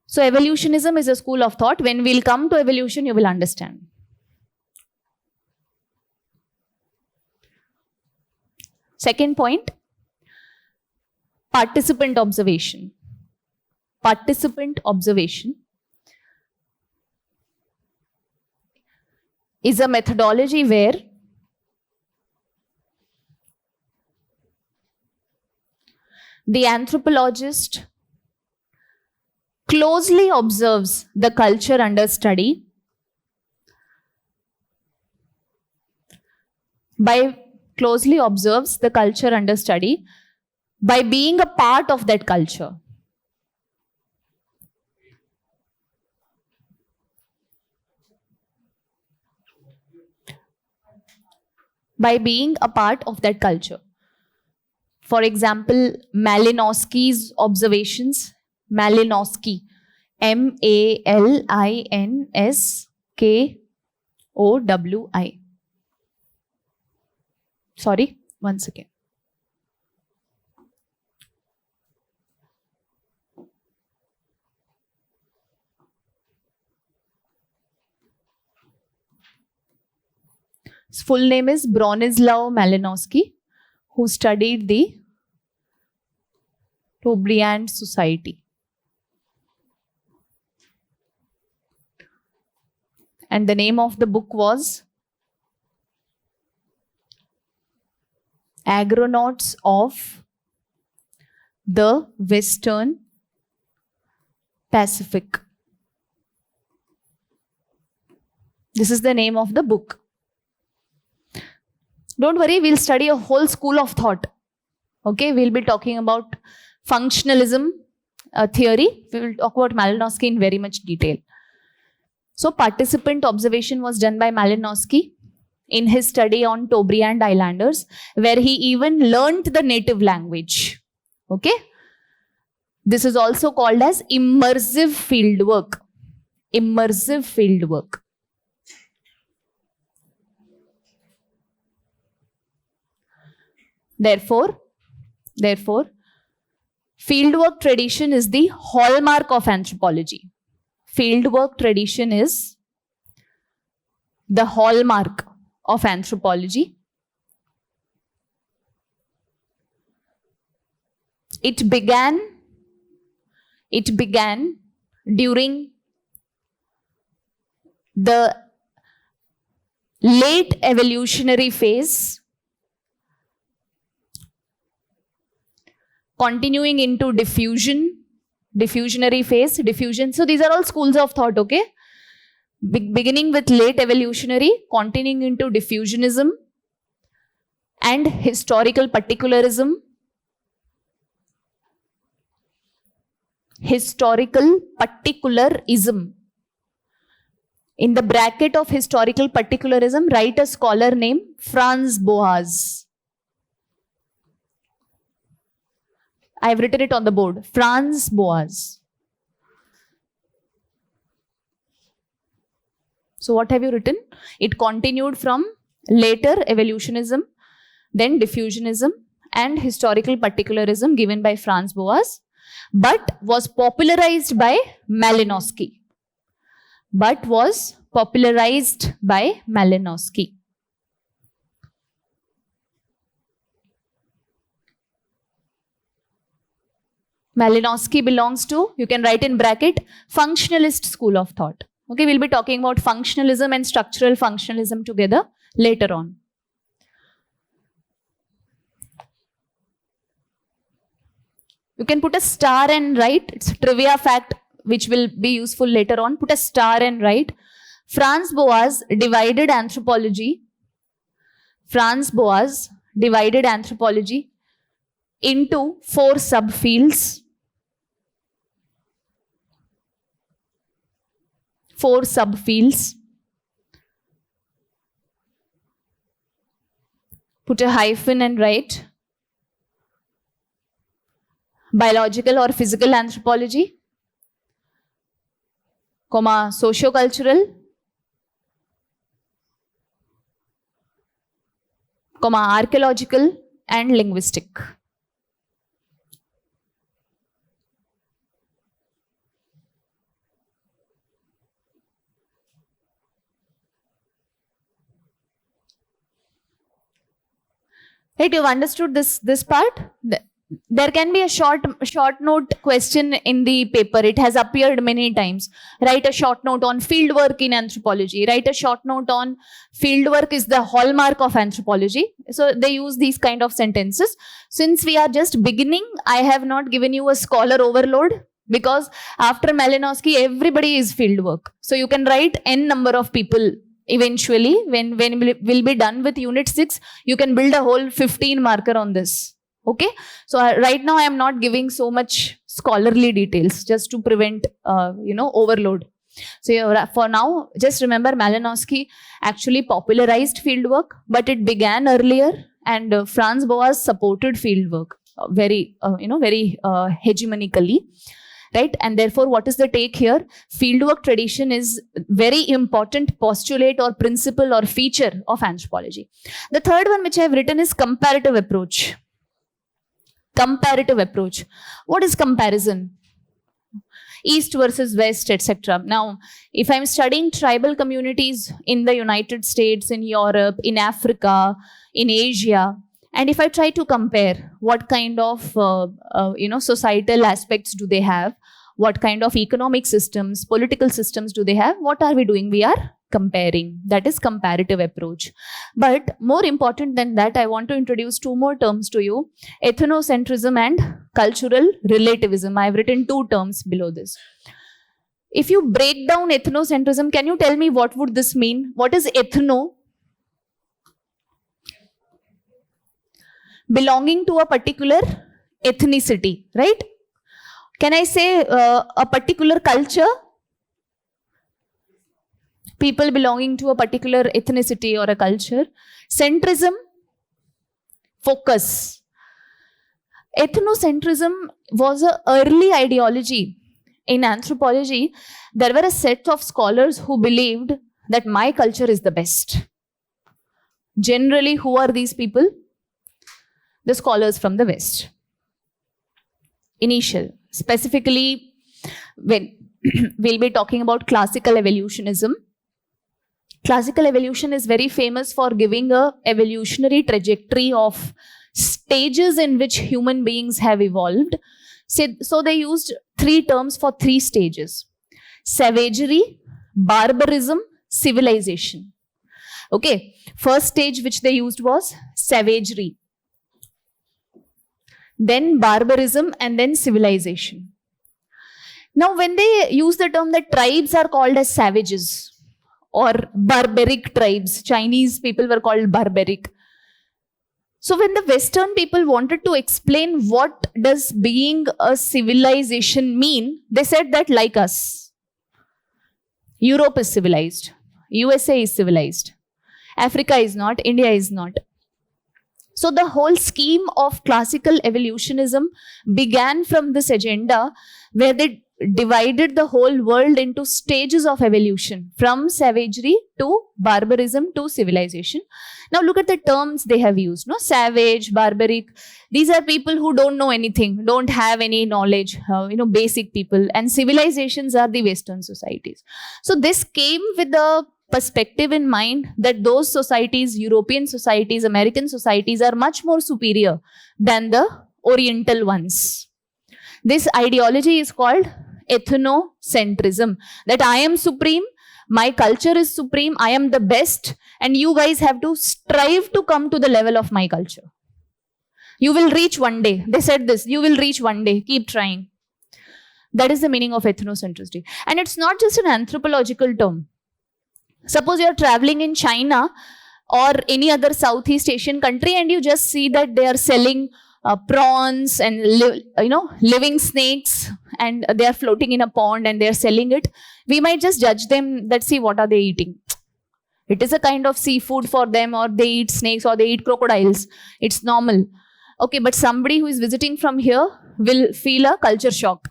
So evolutionism is a school of thought. When we'll come to evolution, you will understand. Second point, participant observation. Participant observation is a methodology where the anthropologist closely observes the culture under study by being a part of that culture. By being a part of that culture. For example, Malinowski's observations. Malinowski, Malinskowi. Sorry, once again. His full name is Bronislaw Malinowski, who studied the Tobriand Society. And the name of the book was Agronauts of the Western Pacific. This is the name of the book. Don't worry, we'll study a whole school of thought. Okay, we'll be talking about functionalism theory. We will talk about Malinowski in very much detail. So participant observation was done by Malinowski in his study on Tobriand Islanders, where he even learnt the native language. Okay. This is also called as immersive fieldwork. Immersive fieldwork. Therefore, fieldwork tradition is the hallmark of anthropology. Fieldwork tradition is the hallmark of anthropology. It began during the late evolutionary phase, continuing into diffusionary phase, diffusion. So these are all schools of thought, okay? Beginning with late evolutionary, continuing into diffusionism and historical particularism. Historical particularism. In the bracket of historical particularism, write a scholar named Franz Boas. I have written it on the board. Franz Boas. So what have you written? It continued from later evolutionism, then diffusionism and historical particularism given by Franz Boas, but was popularized by Malinowski. Malinowski belongs to, you can write in bracket, functionalist school of thought. Okay, we'll be talking about functionalism and structural functionalism together later on. You can put a star and write, it's a trivia fact which will be useful later on. Put a star and write, Franz Boas divided anthropology into 4 subfields. 4 subfields. Put a hyphen and write biological or physical anthropology, comma, sociocultural, comma, archaeological and linguistic. Right, you've understood this part? There can be a short note question in the paper. It has appeared many times. Write a short note on fieldwork in anthropology. Write a short note on fieldwork is the hallmark of anthropology. So they use these kind of sentences. Since we are just beginning, I have not given you a scholar overload, because after Malinowski, everybody is fieldwork. So you can write n number of people. Eventually, when we'll be done with unit 6, you can build a whole 15 marker on this. Okay, so right now I am not giving so much scholarly details just to prevent overload. So for now, just remember Malinowski actually popularized fieldwork, but it began earlier, and Franz Boas supported fieldwork very hegemonically. Right, and therefore, what is the take here? Fieldwork tradition is very important postulate or principle or feature of anthropology. The third one which I have written is comparative approach. Comparative approach. What is comparison? East versus West, etc. Now, if I'm studying tribal communities in the United States, in Europe, in Africa, in Asia, and if I try to compare what kind of societal aspects do they have, what kind of economic systems, political systems do they have, what are we doing? We are comparing. That is comparative approach. But more important than that, I want to introduce 2 more terms to you: ethnocentrism and cultural relativism. I have written 2 terms below this. If you break down ethnocentrism, can you tell me what would this mean? What is ethno? Belonging to a particular ethnicity, right? Can I say a particular culture? People belonging to a particular ethnicity or a culture. Centrism, focus. Ethnocentrism was an early ideology in anthropology. There were a set of scholars who believed that my culture is the best. Generally, who are these people? The scholars from the West. Initial. Specifically, when we'll be talking about classical evolutionism. Classical evolution is very famous for giving a evolutionary trajectory of stages in which human beings have evolved. So they used 3 terms for 3 stages: savagery, barbarism, civilization. Okay, first stage which they used was savagery, then barbarism, and then civilization. Now, when they use the term that tribes are called as savages or barbaric tribes, Chinese people were called barbaric. So when the Western people wanted to explain what does being a civilization mean, they said that like us, Europe is civilized, USA is civilized, Africa is not, India is not. So the whole scheme of classical evolutionism began from this agenda where they divided the whole world into stages of evolution, from savagery to barbarism to civilization. Now look at the terms they have used, no? Savage, barbaric. These are people who don't know anything, don't have any knowledge, basic people. And civilizations are the Western societies. So this came with the perspective in mind that those societies, European societies, American societies, are much more superior than the Oriental ones. This ideology is called ethnocentrism, that I am supreme, my culture is supreme, I am the best, and you guys have to strive to come to the level of my culture. You will reach one day. They said this, you will reach one day, keep trying. That is the meaning of ethnocentricity. And it's not just an anthropological term. Suppose you're traveling in China or any other Southeast Asian country and you just see that they are selling prawns and living snakes, and they are floating in a pond and they are selling it. We might just judge them that, see, what are they eating? It is a kind of seafood for them, or they eat snakes, or they eat crocodiles. It's normal. Okay, but somebody who is visiting from here will feel a culture shock.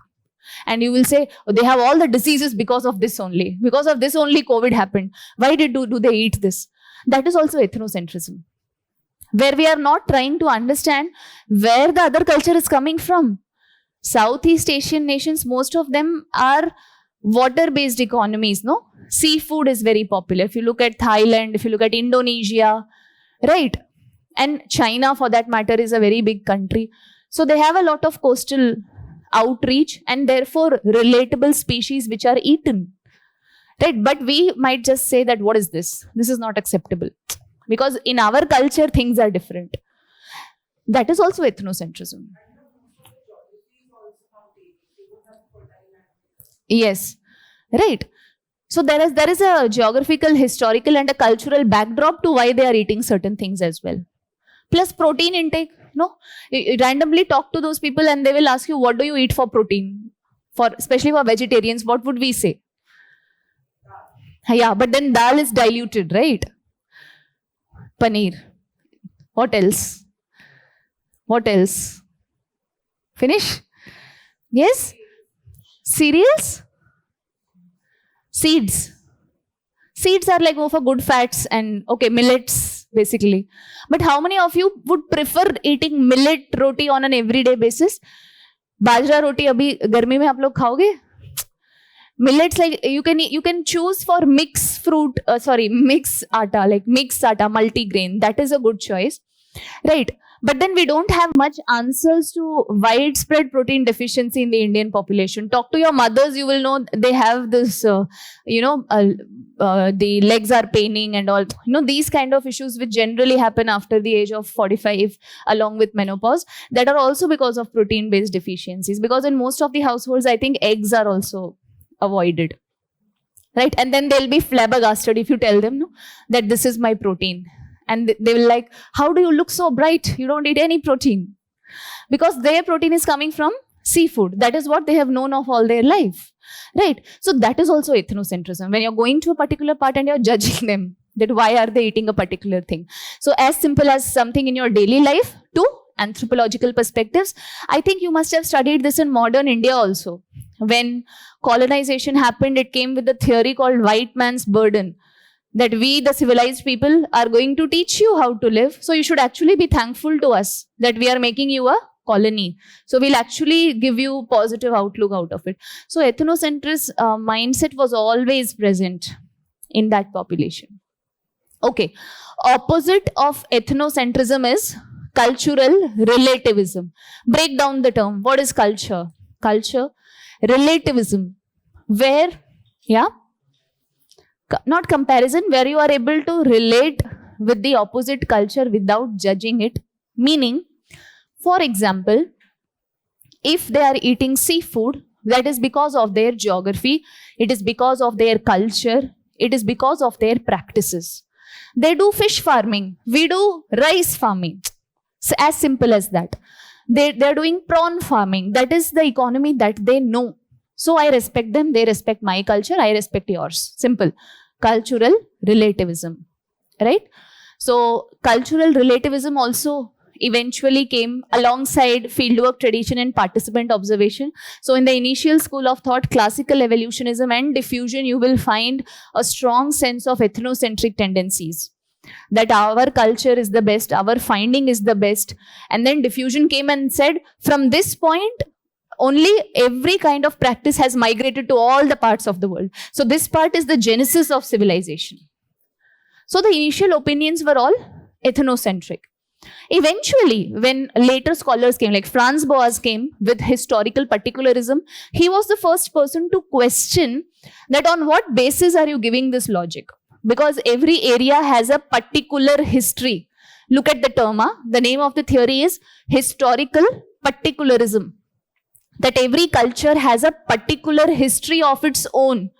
And you will say, oh, they have all the diseases because of this only. Because of this only COVID happened. Why do they eat this? That is also ethnocentrism, where we are not trying to understand where the other culture is coming from. Southeast Asian nations, most of them are water-based economies, no? Seafood is very popular. If you look at Thailand, if you look at Indonesia, right? And China, for that matter, is a very big country. So they have a lot of coastal outreach and therefore relatable species which are eaten, right? But we might just say that, what is this? This is not acceptable. Because in our culture, things are different. That is also ethnocentrism. Yes, right. So there is a geographical, historical and a cultural backdrop to why they are eating certain things as well. Plus protein intake, no? You randomly talk to those people and they will ask you, what do you eat for protein? Especially for vegetarians, what would we say? Yeah, but then dal is diluted, right? Paneer. What else? What else? Finish? Yes? Cereals? Seeds. Seeds are like more for good fats and, okay, millets basically. But how many of you would prefer eating millet roti on an everyday basis? Bajra roti abhi garmi mein aap log khaoge? Millets, like you can choose for mixed atta, like mixed atta, multigrain. That is a good choice, right? But then we don't have much answers to widespread protein deficiency in the Indian population. Talk to your mothers, you will know they have this, the legs are paining and all. These kind of issues which generally happen after the age of 45 along with menopause, that are also because of protein-based deficiencies. Because in most of the households, I think eggs are also avoided, right? And then they'll be flabbergasted if you tell them, no, that this is my protein. And they will like, how do you look so bright? You don't eat any protein. Because their protein is coming from seafood. That is what they have known of all their life, right? So that is also ethnocentrism. When you're going to a particular part and you're judging them, that why are they eating a particular thing? So as simple as something in your daily life to anthropological perspectives. I think you must have studied this in modern India also. When colonization happened, it came with a theory called white man's burden. That we, the civilized people, are going to teach you how to live. So you should actually be thankful to us that we are making you a colony. So we'll actually give you positive outlook out of it. So ethnocentrist mindset was always present in that population. Okay. Opposite of ethnocentrism is cultural relativism. Break down the term. What is culture? Culture, relativism. Where, yeah? Not comparison, where you are able to relate with the opposite culture without judging it. Meaning, for example, if they are eating seafood, that is because of their geography, it is because of their culture, it is because of their practices. They do fish farming, we do rice farming. So as simple as that. They are doing prawn farming. That is the economy that they know. So I respect them, they respect my culture, I respect yours. Simple. Cultural relativism, right? So cultural relativism also eventually came alongside fieldwork tradition and participant observation. So in the initial school of thought, classical evolutionism and diffusion, you will find a strong sense of ethnocentric tendencies, that our culture is the best, our finding is the best. And then diffusion came and said, from this point, only every kind of practice has migrated to all the parts of the world. So this part is the genesis of civilization. So the initial opinions were all ethnocentric. Eventually, when later scholars came, like Franz Boas came with historical particularism, he was the first person to question that on what basis are you giving this logic? Because every area has a particular history. Look at the term, the name of the theory is historical particularism. That every culture has a particular history of its own.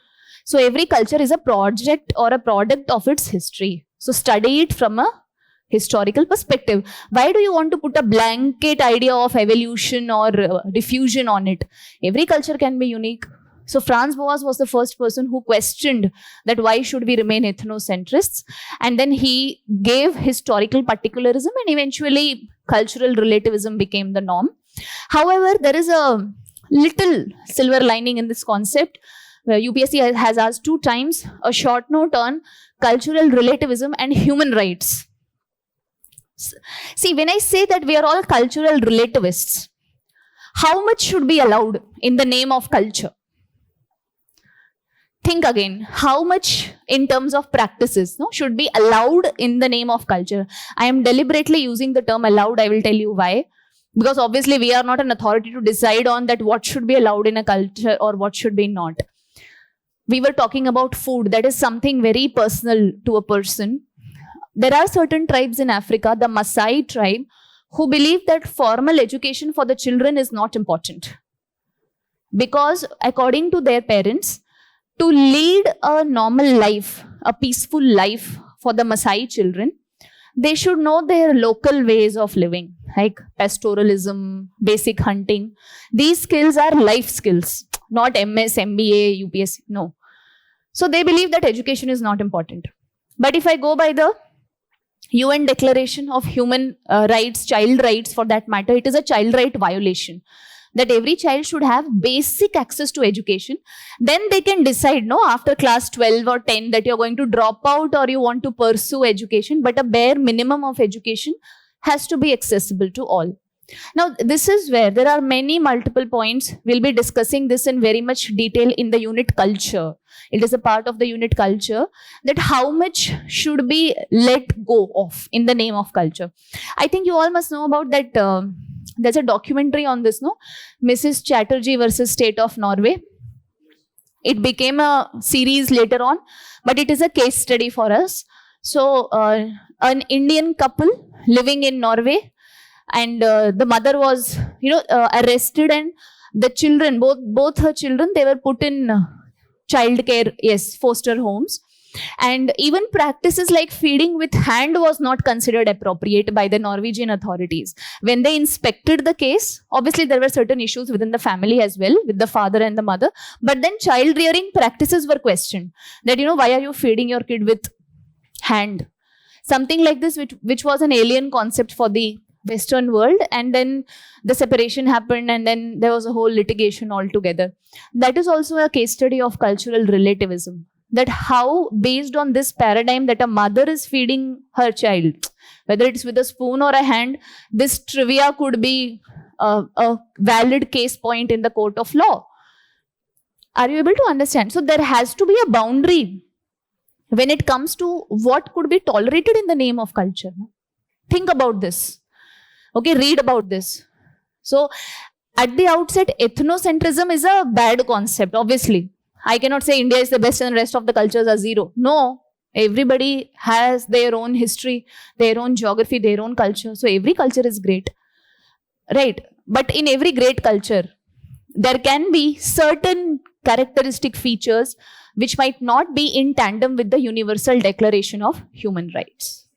So every culture is a project or a product of its history. So study it from a historical perspective. Why do you want to put a blanket idea of evolution or diffusion on it? Every culture can be unique. So Franz Boas was the first person who questioned that why should we remain ethnocentrists? And then he gave historical particularism, and eventually cultural relativism became the norm. However, there is a little silver lining in this concept. UPSC has asked 2 times a short note on cultural relativism and human rights. See, when I say that we are all cultural relativists, how much should be allowed in the name of culture? Think again, how much in terms of practices should be allowed in the name of culture? I am deliberately using the term allowed. I will tell you why. Because obviously we are not an authority to decide on that what should be allowed in a culture or what should be not. We were talking about food. That is something very personal to a person. There are certain tribes in Africa, the Maasai tribe, who believe that formal education for the children is not important. Because according to their parents, to lead a normal life, a peaceful life for the Maasai children, they should know their local ways of living, like pastoralism, basic hunting. These skills are life skills, not MS, MBA, UPSC, no. So they believe that education is not important. But if I go by the UN Declaration of Human Rights, child rights for that matter, it is a child right violation. That every child should have basic access to education. Then they can decide, after class 12 or 10 that you're going to drop out or you want to pursue education, but a bare minimum of education has to be accessible to all. Now, this is where there are many multiple points. We'll be discussing this in very much detail in the unit culture. It is a part of the unit culture that how much should be let go of in the name of culture. I think you all must know about that. There's a documentary on this, Mrs. Chatterjee versus State of Norway. It became a series later on, but it is a case study for us. So, an Indian couple living in Norway, and the mother was, arrested, and the children, both her children, they were put in childcare, foster homes. And even practices like feeding with hand was not considered appropriate by the Norwegian authorities. When they inspected the case, obviously there were certain issues within the family as well, with the father and the mother. But then child rearing practices were questioned. That, why are you feeding your kid with hand? Something like this, which was an alien concept for the Western world. And then the separation happened, and then there was a whole litigation altogether. That is also a case study of cultural relativism. That how, based on this paradigm that a mother is feeding her child, whether it's with a spoon or a hand, this trivia could be a valid case point in the court of law. Are you able to understand? So there has to be a boundary when it comes to what could be tolerated in the name of culture. Think about this. Okay, read about this. So at the outset, ethnocentrism is a bad concept, obviously. I cannot say India is the best and the rest of the cultures are zero. No, everybody has their own history, their own geography, their own culture. So every culture is great, right? But in every great culture, there can be certain characteristic features which might not be in tandem with the Universal Declaration of Human Rights.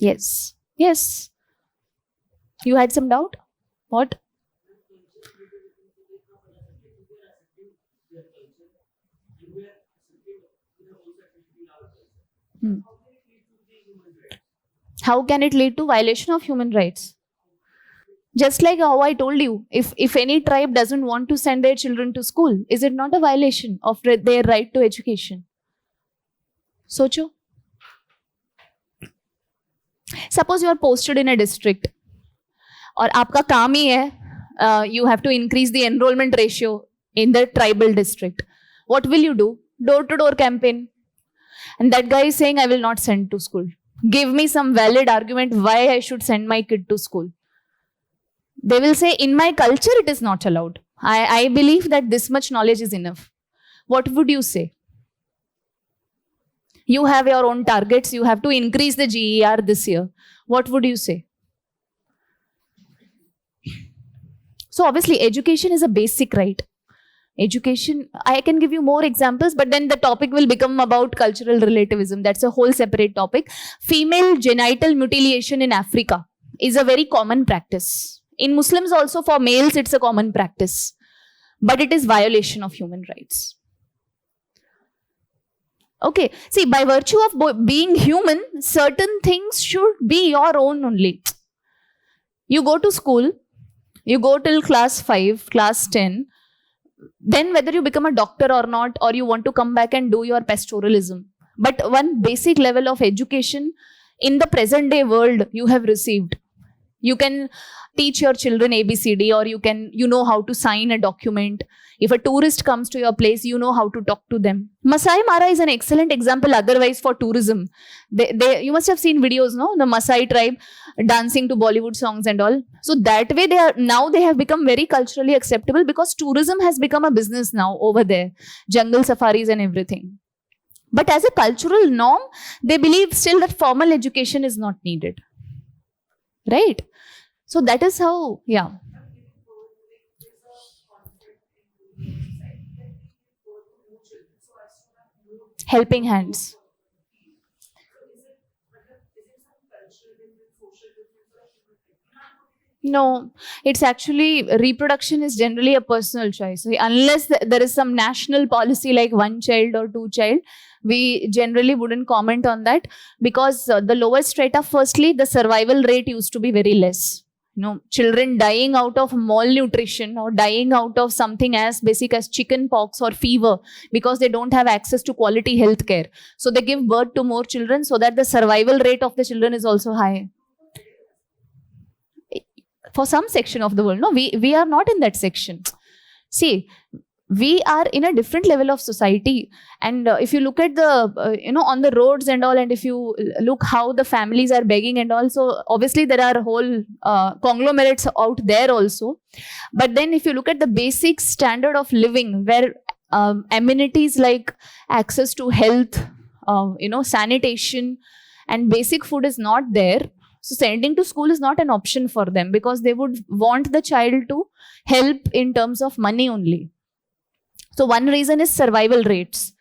Yes. Yes. You had some doubt? What? How can it lead to violation of human rights? Just like how I told you, if any tribe doesn't want to send their children to school, is it not a violation of their right to education? Socho. Suppose you are posted in a district और आपका काम ही है you have to increase the enrollment ratio in the tribal district. What will you do? Door-to-door campaign. And that guy is saying, I will not send to school. Give me some valid argument why I should send my kid to school. They will say, in my culture, it is not allowed. I believe that this much knowledge is enough. What would you say? You have your own targets. You have to increase the GER this year. What would you say? So obviously, education is a basic right. Education, I can give you more examples, but then the topic will become about cultural relativism. That's a whole separate topic. Female genital mutilation in Africa is a very common practice. In Muslims also, for males, it's a common practice. But it is violation of human rights. Okay, see, by virtue of being human, certain things should be your own only. You go to school, you go till class 5, class 10, then whether you become a doctor or not, or you want to come back and do your pastoralism. But one basic level of education in the present day world you have received. You can teach your children ABCD, or you know how to sign a document. If a tourist comes to your place, you know how to talk to them. Masai Mara is an excellent example otherwise for tourism. You must have seen videos, no? The Masai tribe dancing to Bollywood songs and all. So that way they have become very culturally acceptable because tourism has become a business now over there. Jungle safaris and everything. But as a cultural norm, they believe still that formal education is not needed. Right? So that is how, yeah. Helping hands. No, it's actually, reproduction is generally a personal choice. Unless there is some national policy like one child or two child, we generally wouldn't comment on that, because the lower strata, firstly, the survival rate used to be very less. Children dying out of malnutrition or dying out of something as basic as chicken pox or fever because they don't have access to quality health care. So they give birth to more children so that the survival rate of the children is also high. For some section of the world, no, we are not in that section. See, we are in a different level of society, and if you look at the on the roads and all, and if you look how the families are begging and all, so obviously there are whole conglomerates out there also. But then if you look at the basic standard of living, where amenities like access to health, sanitation and basic food is not there, so sending to school is not an option for them, because they would want the child to help in terms of money only. So one reason is survival rates.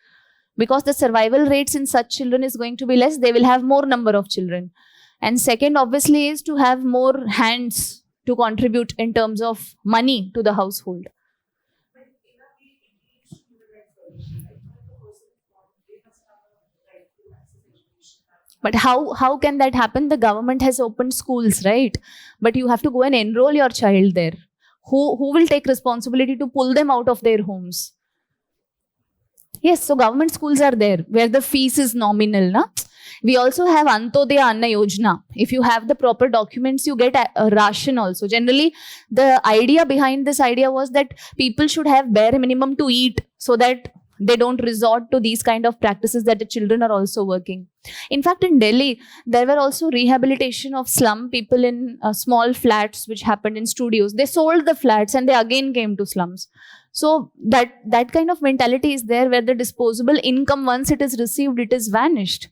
Because the survival rates in such children is going to be less, they will have more number of children. And second, obviously, is to have more hands to contribute in terms of money to the household. But how can that happen? The government has opened schools, right? But you have to go and enroll your child there. Who will take responsibility to pull them out of their homes? Yes, so government schools are there where the fees is nominal. Na? We also have Antyodaya Anna Yojana. If you have the proper documents, you get a ration also. Generally, the idea behind this idea was that people should have bare minimum to eat so that they don't resort to these kind of practices that the children are also working. In fact, in Delhi, there were also rehabilitation of slum people in small flats which happened in studios. They sold the flats and they again came to slums. So that kind of mentality is there, where the disposable income, once it is received, it is vanished.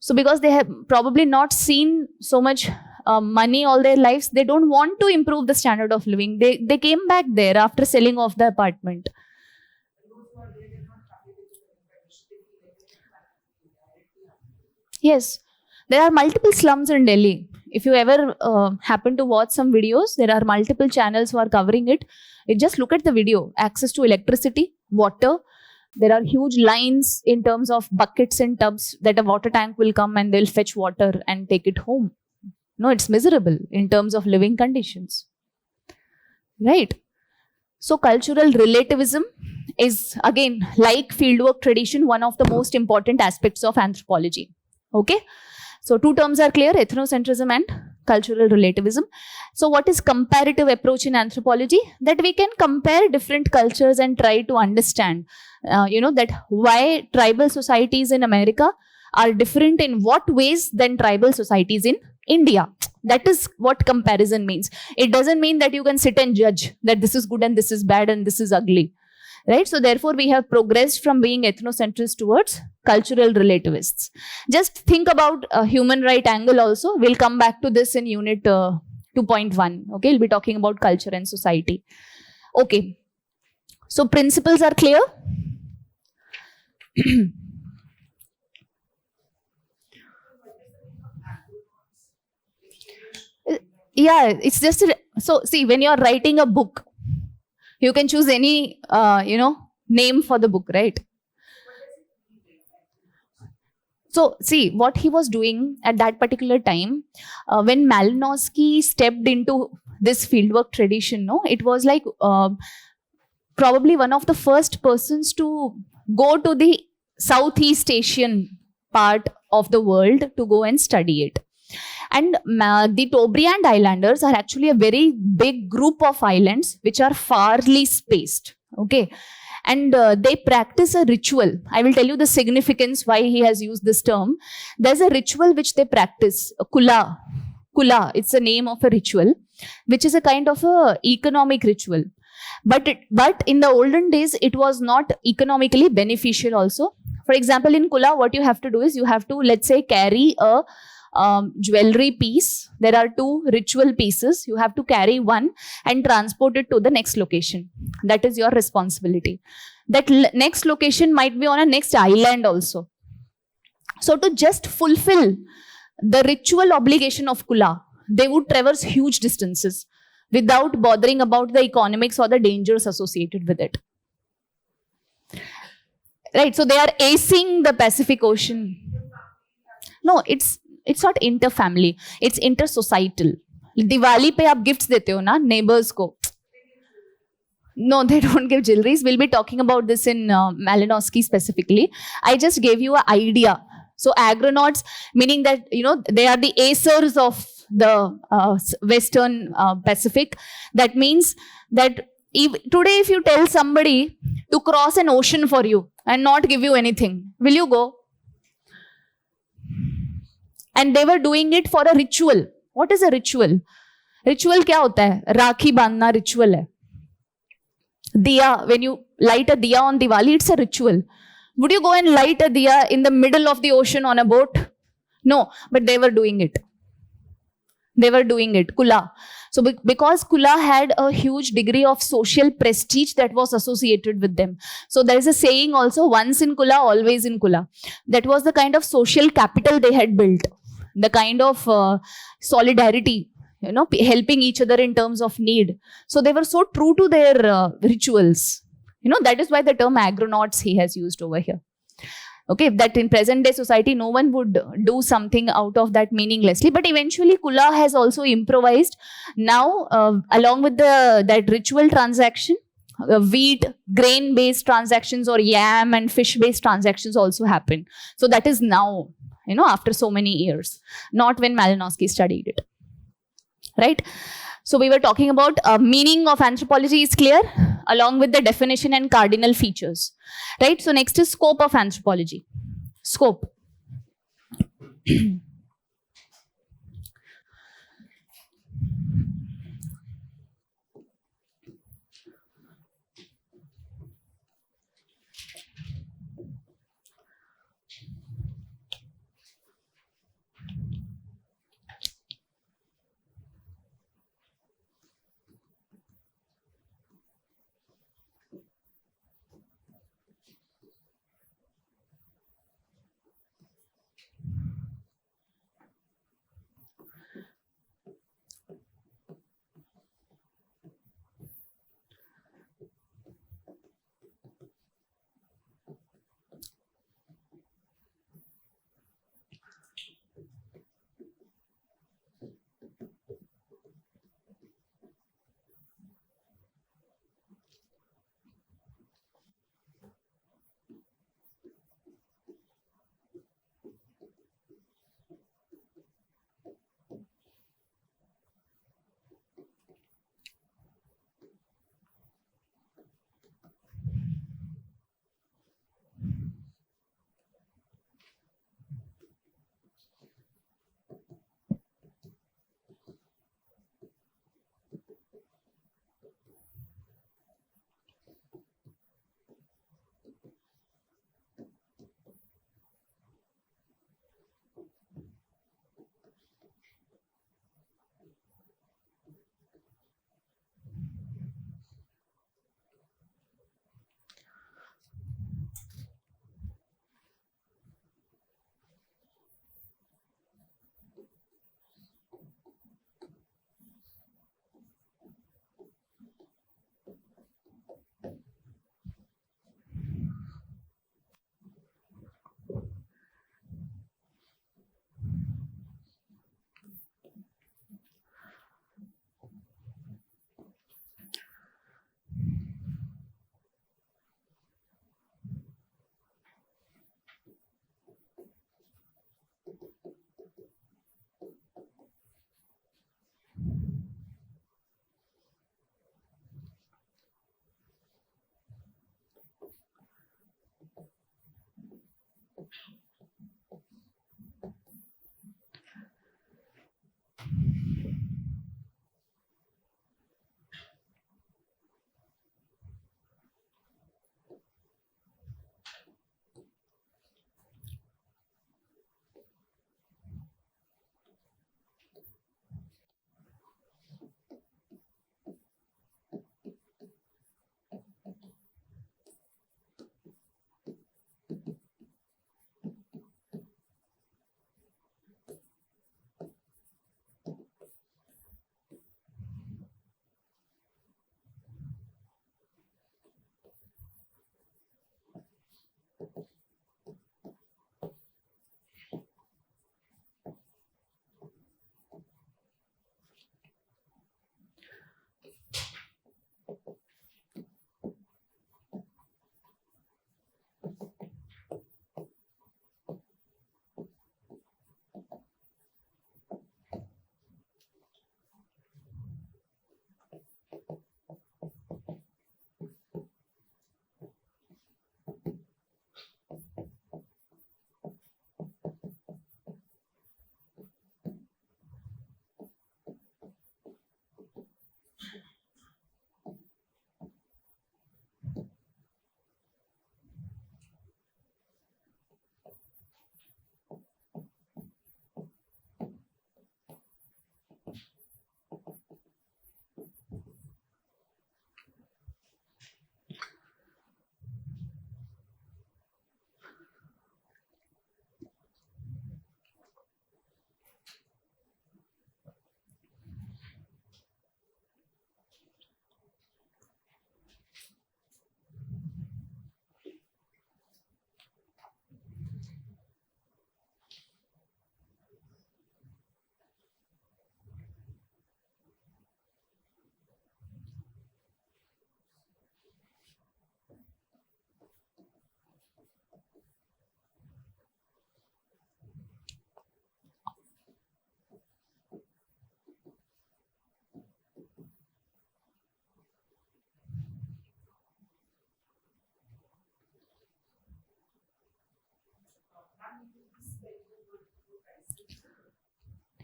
So because they have probably not seen so much money all their lives, they don't want to improve the standard of living. They came back there after selling off the apartment. Yes, there are multiple slums in Delhi. If you ever happen to watch some videos, there are multiple channels who are covering it. You just look at the video. Access to electricity, water, There are huge lines in terms of buckets and tubs that a water tank will come and they'll fetch water and take it home. No, it's miserable in terms of living conditions. Right? So cultural relativism is, again, like fieldwork tradition, one of the most important aspects of anthropology. Okay? So two terms are clear, ethnocentrism and cultural relativism. So what is comparative approach in anthropology? That we can compare different cultures and try to understand, that why tribal societies in America are different in what ways than tribal societies in India. That is what comparison means. It doesn't mean that you can sit and judge that this is good and this is bad and this is ugly. Right? So therefore, we have progressed from being ethnocentrists towards cultural relativists. Just think about a human right angle also. We'll come back to this in unit 2.1. Okay, we'll be talking about culture and society. Okay. So principles are clear. Yeah, it's just so see, when you're writing a book, you can choose any name for the book, right? So see what he was doing at that particular time, when Malinowski stepped into this fieldwork tradition. No, it was like probably one of the first persons to go to the Southeast Asian part of the world to go and study it. And the Tobriand Islanders are actually a very big group of islands which are farly spaced. Okay. And they practice a ritual. I will tell you the significance why he has used this term. There's a ritual which they practice, kula. Kula, it's the name of a ritual, which is a kind of a economic ritual. But in the olden days, it was not economically beneficial also. For example, in kula, what you have to do is you have to, let's say, carry a jewelry piece. There are two ritual pieces. You have to carry one and transport it to the next location. That is your responsibility. That next location might be on a next island also. So to just fulfill the ritual obligation of kula, they would traverse huge distances without bothering about the economics or the dangers associated with it. Right, so they are acing the Pacific Ocean. No, it's not inter-family, it's inter-societal. Diwali pe aap gifts dete ho na neighbors ko. No, they don't give jewelries. We'll be talking about this in Malinowski specifically. I just gave you an idea. So agronauts, meaning that, they are the acers of the Western Pacific. That means that today if you tell somebody to cross an ocean for you and not give you anything, will you go? And they were doing it for a ritual. What is a ritual? Ritual क्या होता है? राखी बांधना ritual है. Diya, when you light a diya on Diwali, it's a ritual. Would you go and light a diya in the middle of the ocean on a boat? No, but they were doing it. They were doing it, kula. So because kula had a huge degree of social prestige that was associated with them. So there is a saying also, once in kula, always in kula. That was the kind of social capital they had built. The kind of solidarity, helping each other in terms of need. So they were so true to their rituals. That is why the term agronauts he has used over here. Okay, that in present day society, no one would do something out of that meaninglessly. But eventually, kula has also improvised. Now, along with that ritual transaction, wheat, grain-based transactions or yam and fish-based transactions also happen. So that is now, after so many years, not when Malinowski studied it. Right? So we were talking about meaning of anthropology is clear, along with the definition and cardinal features. Right? So next is scope of anthropology. Scope.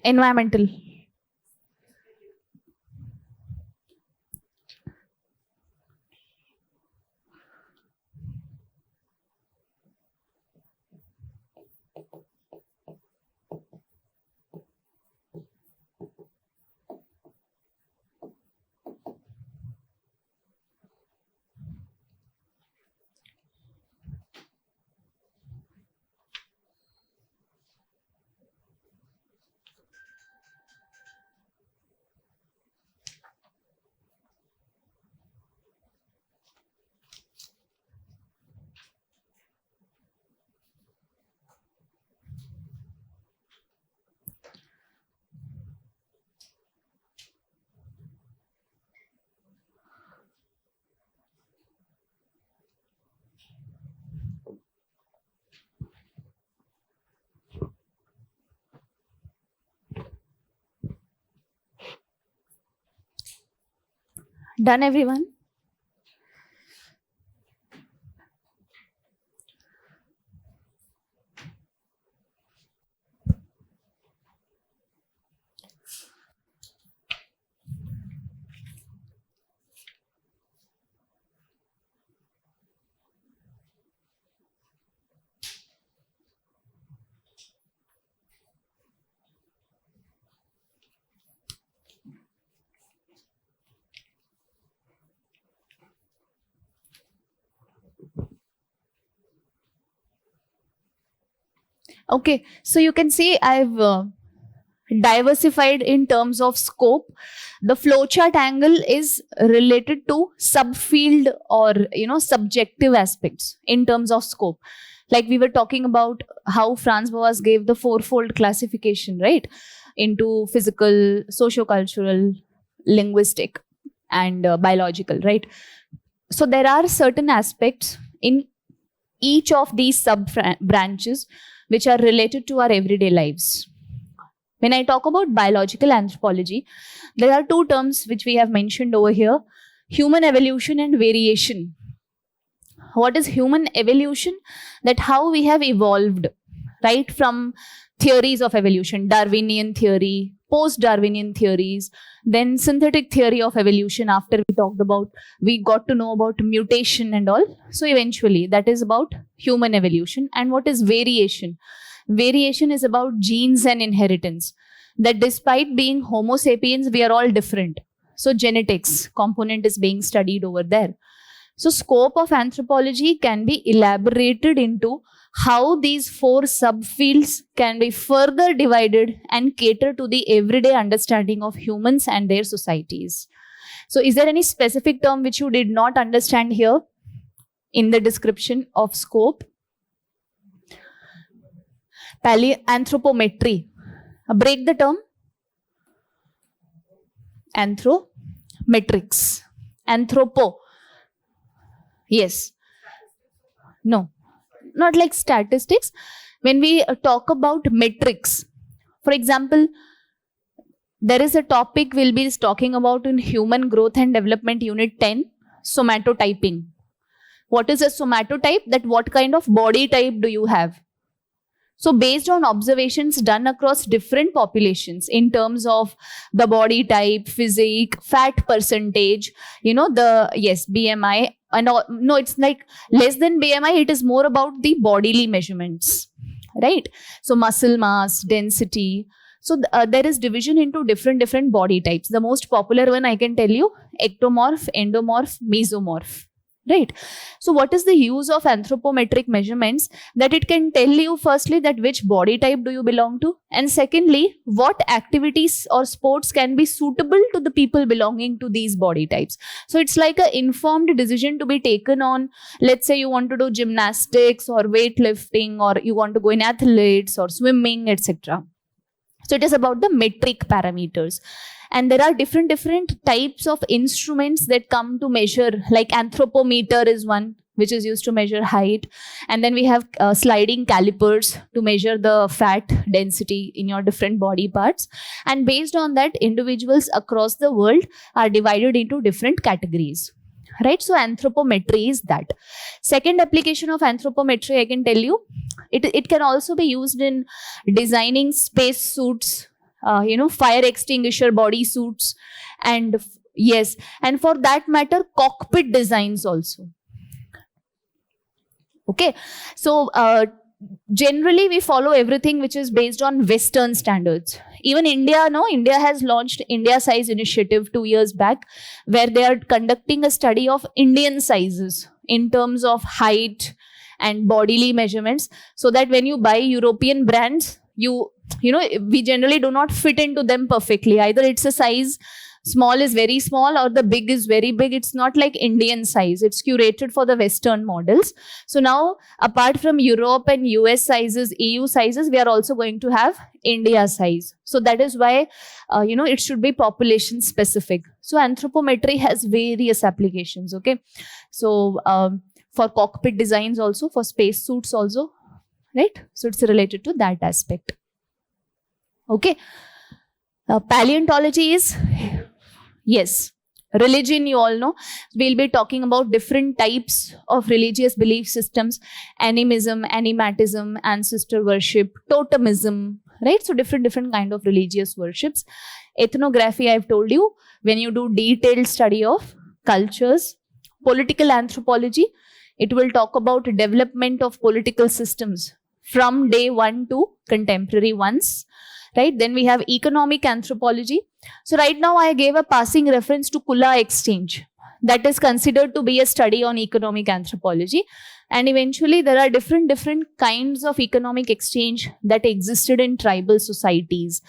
Environmental. Done, everyone? Okay, so you can see I've diversified in terms of scope. The flowchart angle is related to subfield or subjective aspects in terms of scope. Like we were talking about how Franz Boas gave the fourfold classification, right? Into physical, socio-cultural, linguistic, and biological, right? So there are certain aspects in each of these sub branches which are related to our everyday lives. When I talk about biological anthropology, there are two terms which we have mentioned over here: human evolution and variation. What is human evolution? That how we have evolved, right? From theories of evolution, Darwinian theory, post-Darwinian theories, then synthetic theory of evolution. After we got to know about mutation and all. So eventually that is about human evolution. And what is variation? Variation is about genes and inheritance. That despite being Homo sapiens, we are all different. So genetics component is being studied over there. So scope of anthropology can be elaborated into how these four subfields can be further divided and cater to the everyday understanding of humans and their societies. So is there any specific term which you did not understand here in the description of scope? Anthropometry. Break the term. Anthrometrics. Anthropo. Yes. No. Not like statistics. When we talk about metrics, for example, there is a topic we'll be talking about in Human Growth and Development Unit 10, somatotyping. What is a somatotype? That what kind of body type do you have? So based on observations done across different populations in terms of the body type, physique, fat percentage, BMI, and all, no, it's like less than BMI, it is more about the bodily measurements, right? So muscle mass, density. So there is division into different body types. The most popular one I can tell you, ectomorph, endomorph, mesomorph. Right. So what is the use of anthropometric measurements? That it can tell you firstly that which body type do you belong to, and secondly, what activities or sports can be suitable to the people belonging to these body types. So it's like an informed decision to be taken on, let's say you want to do gymnastics or weightlifting, or you want to go in athletes or swimming, etc. So it is about the metric parameters. And there are different types of instruments that come to measure, like anthropometer is one, which is used to measure height. And then we have sliding calipers to measure the fat density in your different body parts. And based on that, individuals across the world are divided into different categories. Right? So anthropometry is that. Second application of anthropometry, I can tell you, it can also be used in designing space suits, fire extinguisher body suits, and yes, and for that matter, cockpit designs also. Okay, so generally we follow everything which is based on Western standards. Even India has launched India Size Initiative 2 years back, where they are conducting a study of Indian sizes in terms of height and bodily measurements, so that when you buy European brands, we generally do not fit into them perfectly. Either it's a size small is very small or the big is very big. It's not like Indian size. It's curated for the Western models. So now, apart from Europe and US sizes, EU sizes, we are also going to have India size. So that is why, it should be population specific. So anthropometry has various applications. Okay. So for cockpit designs also, for space suits also, right? So it's related to that aspect. Okay. Paleontology is, yes, religion, you all know. We'll be talking about different types of religious belief systems: animism, animatism, ancestor worship, totemism, right? So different kind of religious worships. Ethnography, I've told you, when you do detailed study of cultures. Political anthropology, it will talk about development of political systems from day one to contemporary ones. Right? Then we have economic anthropology. So right now I gave a passing reference to Kula exchange. That is considered to be a study on economic anthropology. And eventually there are different kinds of economic exchange that existed in tribal societies.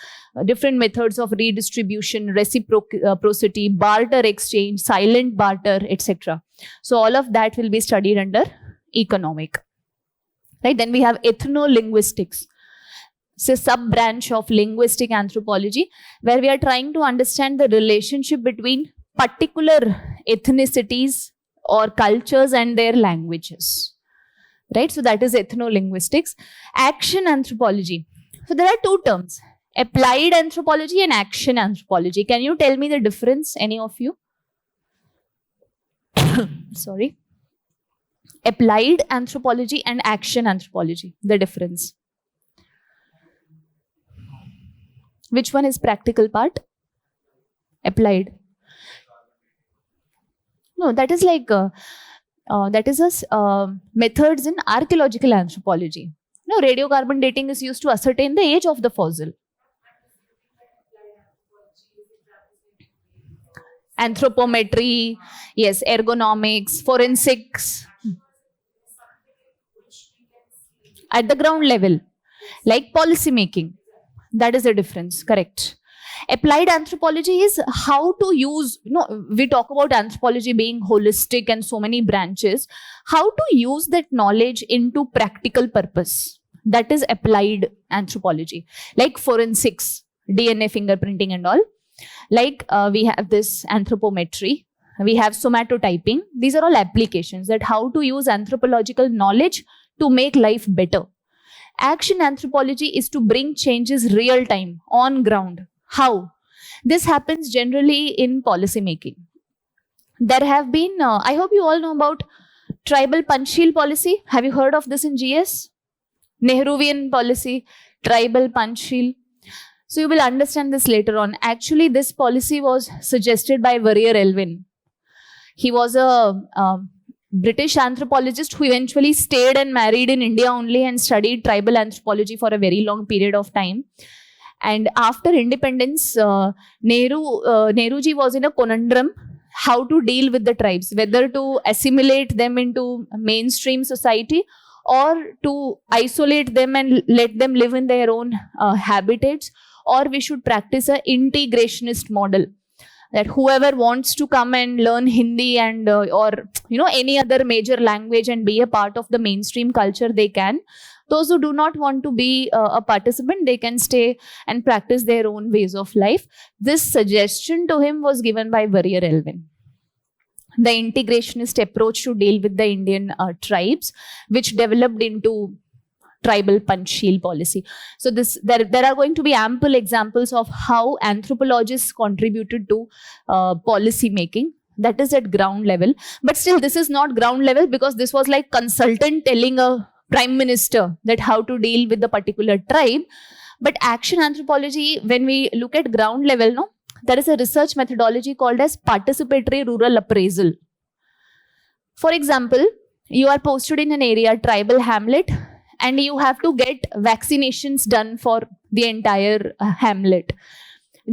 Different methods of redistribution, reciprocity, barter exchange, silent barter, etc. So all of that will be studied under economic. Right? Then we have ethno-linguistics. It's a sub-branch of linguistic anthropology, where we are trying to understand the relationship between particular ethnicities or cultures and their languages. Right? So that is ethno-linguistics. Action anthropology. So there are two terms: applied anthropology and action anthropology. Can you tell me the difference, any of you? Sorry. Applied anthropology and action anthropology, the difference. Which one is practical part? Applied. No, that is like, methods in archaeological anthropology. No, radiocarbon dating is used to ascertain the age of the fossil. Anthropometry, yes, ergonomics, forensics. At the ground level, like policy making. That is the difference, correct. Applied anthropology is how to use, we talk about anthropology being holistic and so many branches, how to use that knowledge into practical purpose. That is applied anthropology, like forensics, DNA fingerprinting and all. Like we have this anthropometry, we have somatotyping. These are all applications that how to use anthropological knowledge to make life better. Action anthropology is to bring changes real time, on ground. How? This happens generally in policy making. There have been, I hope you all know about tribal Panchsheel policy. Have you heard of this in GS? Nehruvian policy, tribal Panchsheel. So you will understand this later on. Actually, this policy was suggested by Warrior Elwin. He was a British anthropologist who eventually stayed and married in India only and studied tribal anthropology for a very long period of time. And after independence, Nehruji was in a conundrum how to deal with the tribes, whether to assimilate them into mainstream society or to isolate them and let them live in their own habitats, or we should practice an integrationist model. That whoever wants to come and learn Hindi and or any other major language and be a part of the mainstream culture, they can. Those who do not want to be a participant, they can stay and practice their own ways of life. This suggestion to him was given by Warrior Elwin. The integrationist approach to deal with the Indian tribes, which developed into tribal Panchsheel policy. So there are going to be ample examples of how anthropologists contributed to policy making. That is at ground level. But still, this is not ground level, because this was like consultant telling a prime minister that how to deal with the particular tribe. But action anthropology, when we look at ground level, no, there is a research methodology called as participatory rural appraisal. For example, you are posted in an area, tribal hamlet, and you have to get vaccinations done for the entire hamlet.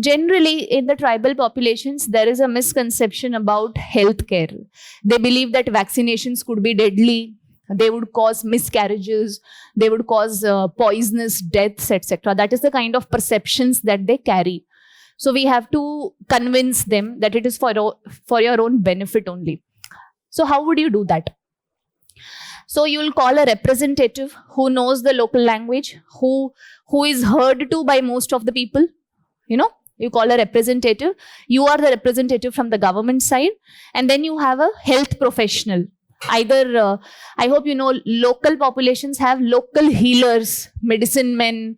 Generally, in the tribal populations, there is a misconception about healthcare. They believe that vaccinations could be deadly, they would cause miscarriages, they would cause poisonous deaths, etc. That is the kind of perceptions that they carry. So we have to convince them that it is for your own benefit only. So how would you do that? So you will call a representative who knows the local language, who is heard to by most of the people. You know, you call a representative. You are the representative from the government side, and then you have a health professional. Either, I hope you know, local populations have local healers, medicine men,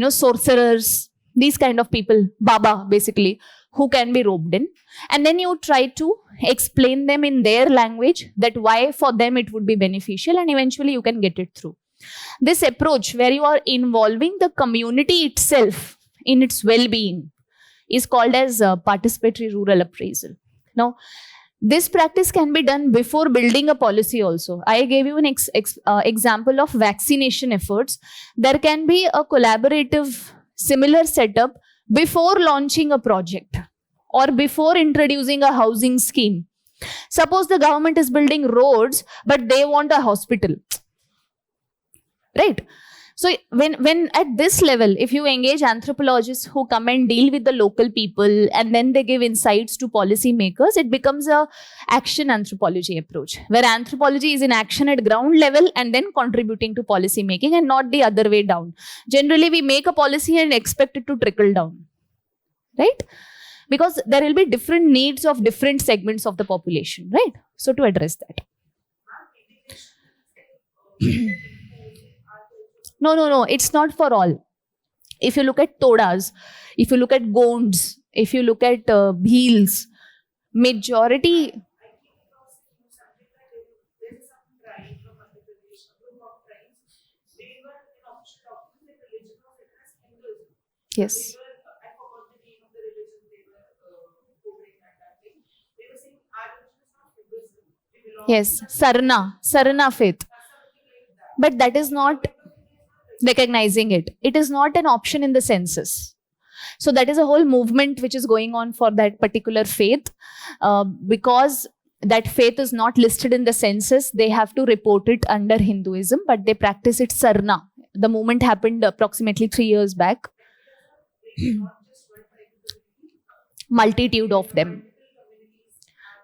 sorcerers, these kind of people, Baba basically, who can be roped in. And then you try to explain them in their language that why for them it would be beneficial, and eventually you can get it through. This approach where you are involving the community itself in its well-being is called as participatory rural appraisal. Now, this practice can be done before building a policy also. I gave you an example of vaccination efforts. There can be a collaborative similar setup before launching a project or before introducing a housing scheme. Suppose the government is building roads, but they want a hospital, right? So when at this level, if you engage anthropologists who come and deal with the local people and then they give insights to policy makers, it becomes a action anthropology approach, where anthropology is in action at ground level and then contributing to policy making, and not the other way down. Generally, we make a policy and expect it to trickle down, right? Because there will be different needs of different segments of the population, right? So to address that. No, it's not for all. If you look at Todas, if you look at Gonds, if you look at Bheels, majority... Yes. Yes, Sarna faith. But that is not recognizing it. It is not an option in the census. So that is a whole movement which is going on for that particular faith. Because that faith is not listed in the census, they have to report it under Hinduism, but they practice it Sarna. The movement happened approximately 3 years back. Multitude of them.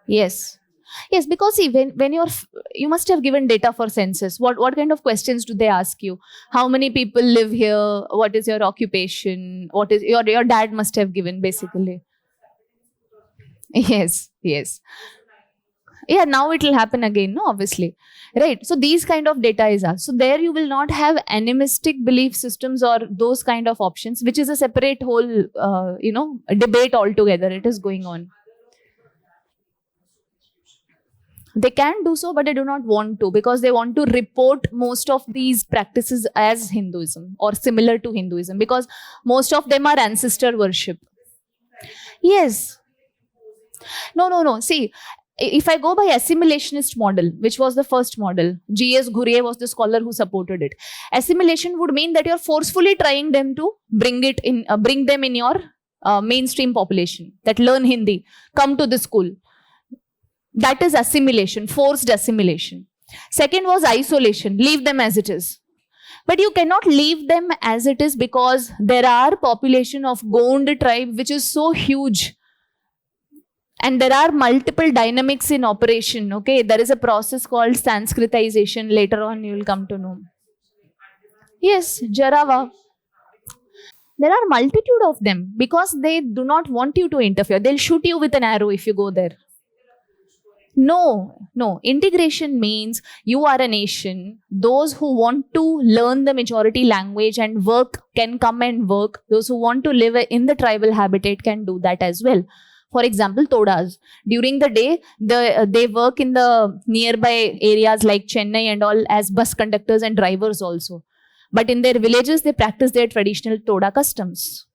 Yes. Yes, because see, when you must have given data for census. What kind of questions do they ask you? How many people live here? What is your occupation? What is your dad must have given basically. Yes. Yeah, now it will happen again, no, obviously. Right. So these kind of data is asked. So there you will not have animistic belief systems or those kind of options, which is a separate whole, a debate altogether. It is going on. They can do so, but they do not want to, because they want to report most of these practices as Hinduism or similar to Hinduism, because most of them are ancestor worship. Yes. No. See, if I go by assimilationist model, which was the first model, G.S. Ghurye was the scholar who supported it. Assimilation would mean that you're forcefully trying them to bring them in your mainstream population, that learn Hindi, come to the school. That is assimilation, forced assimilation. Second was isolation, leave them as it is. But you cannot leave them as it is, because there are population of Gond tribe which is so huge. And there are multiple dynamics in operation, okay? There is a process called Sanskritization. Later on you will come to know. Yes, Jarava. There are multitude of them because they do not want you to interfere. They'll shoot you with an arrow if you go there. No. Integration means you are a nation. Those who want to learn the majority language and work can come and work. Those who want to live in the tribal habitat can do that as well. For example, Todas. During the day, they work in the nearby areas like Chennai and all as bus conductors and drivers also. But in their villages, they practice their traditional Toda customs.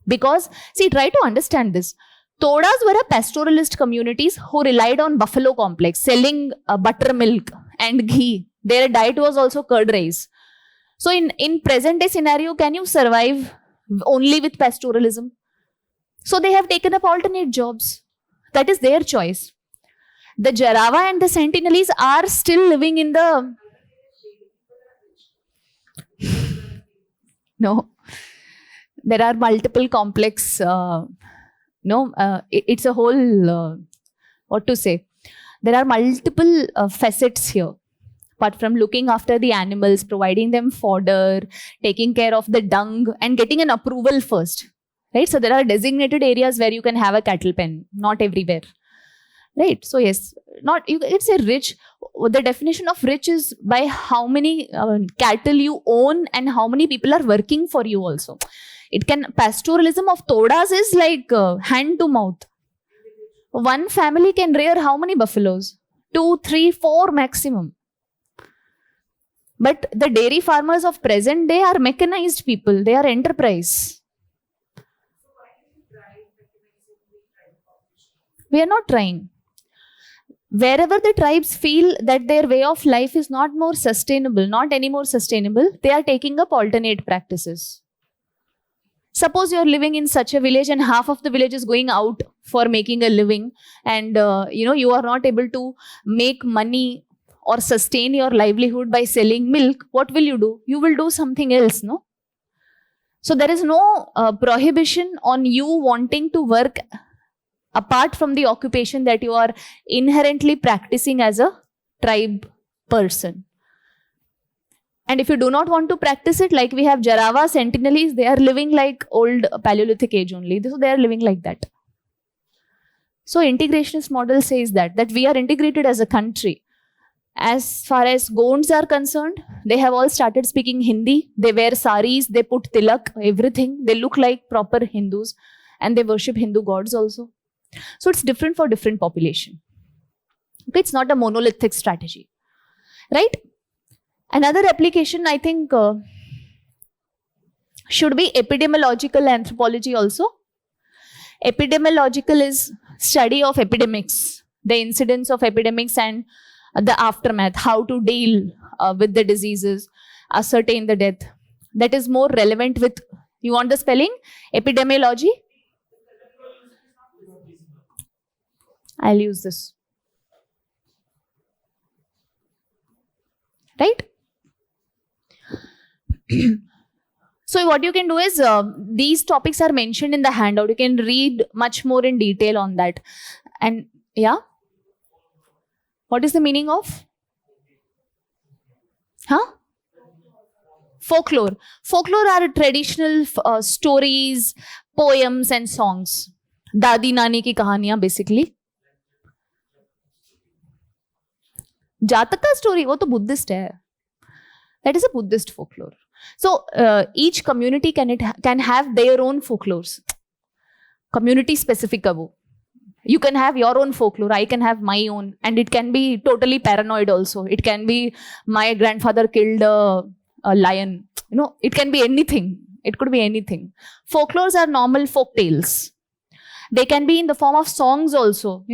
Because, see, try to understand this. Todas were a pastoralist communities who relied on buffalo complex, selling buttermilk and ghee. Their diet was also curd rice. So in present day scenario, can you survive only with pastoralism? So they have taken up alternate jobs. That is their choice. The Jarava and the Sentinelese are still living in the... No. There are multiple complex... it's a whole... what to say? There are multiple facets here. Apart from looking after the animals, providing them fodder, taking care of the dung, and getting an approval first. Right? So there are designated areas where you can have a cattle pen, not everywhere. Right? So yes, it's a rich. The definition of rich is by how many cattle you own and how many people are working for you also. Pastoralism of Todas is like hand to mouth. One family can rear how many buffaloes? 2, 3, 4 maximum. But the dairy farmers of present day are mechanized people. They are enterprise. We are not trying. Wherever the tribes feel that their way of life is not more sustainable, not any more sustainable, they are taking up alternate practices. Suppose you are living in such a village and half of the village is going out for making a living, and you are not able to make money or sustain your livelihood by selling milk. What will you do? You will do something else, no? So there is no prohibition on you wanting to work apart from the occupation that you are inherently practicing as a tribe person. And if you do not want to practice it, like we have Jarava, Sentinelese, they are living like old Paleolithic age only. So they are living like that. So integrationist model says that we are integrated as a country. As far as Gonds are concerned, they have all started speaking Hindi. They wear saris, they put tilak, everything. They look like proper Hindus, and they worship Hindu gods also. So it's different for different population. Okay, it's not a monolithic strategy, right? Another application, I think, should be epidemiological anthropology also. Epidemiological is study of epidemics, the incidence of epidemics and the aftermath, how to deal with the diseases, ascertain the death. That is more relevant with, you want the spelling? Epidemiology? I'll use this. Right? So what you can do is, these topics are mentioned in the handout. You can read much more in detail on that. And yeah? What is the meaning of? Huh? Folklore. Folklore are traditional stories, poems and songs. Dadi Nani ki kahaniyan basically. Jataka story, वो तो Buddhist है. That is a Buddhist folklore. So each community can have their own folklores. Community specific का वो. You can have your own folklore, I can have my own, and it can be totally paranoid also. It can be my grandfather killed a lion. It can be anything. It could be anything. Folklores are normal folk tales. They can be in the form of songs also,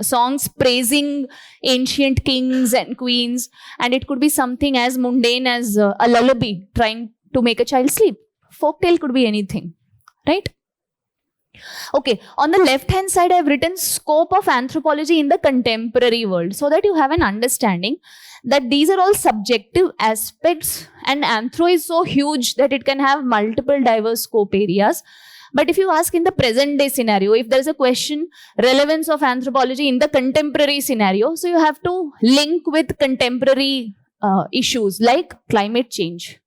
songs praising ancient kings and queens, and it could be something as mundane as a lullaby trying to make a child sleep. Folktale could be anything, right? Okay, on the left hand side I have written scope of anthropology in the contemporary world, so that you have an understanding that these are all subjective aspects, and anthro is so huge that it can have multiple diverse scope areas. But if you ask in the present day scenario, if there is a question, relevance of anthropology in the contemporary scenario, so you have to link with contemporary issues like climate change.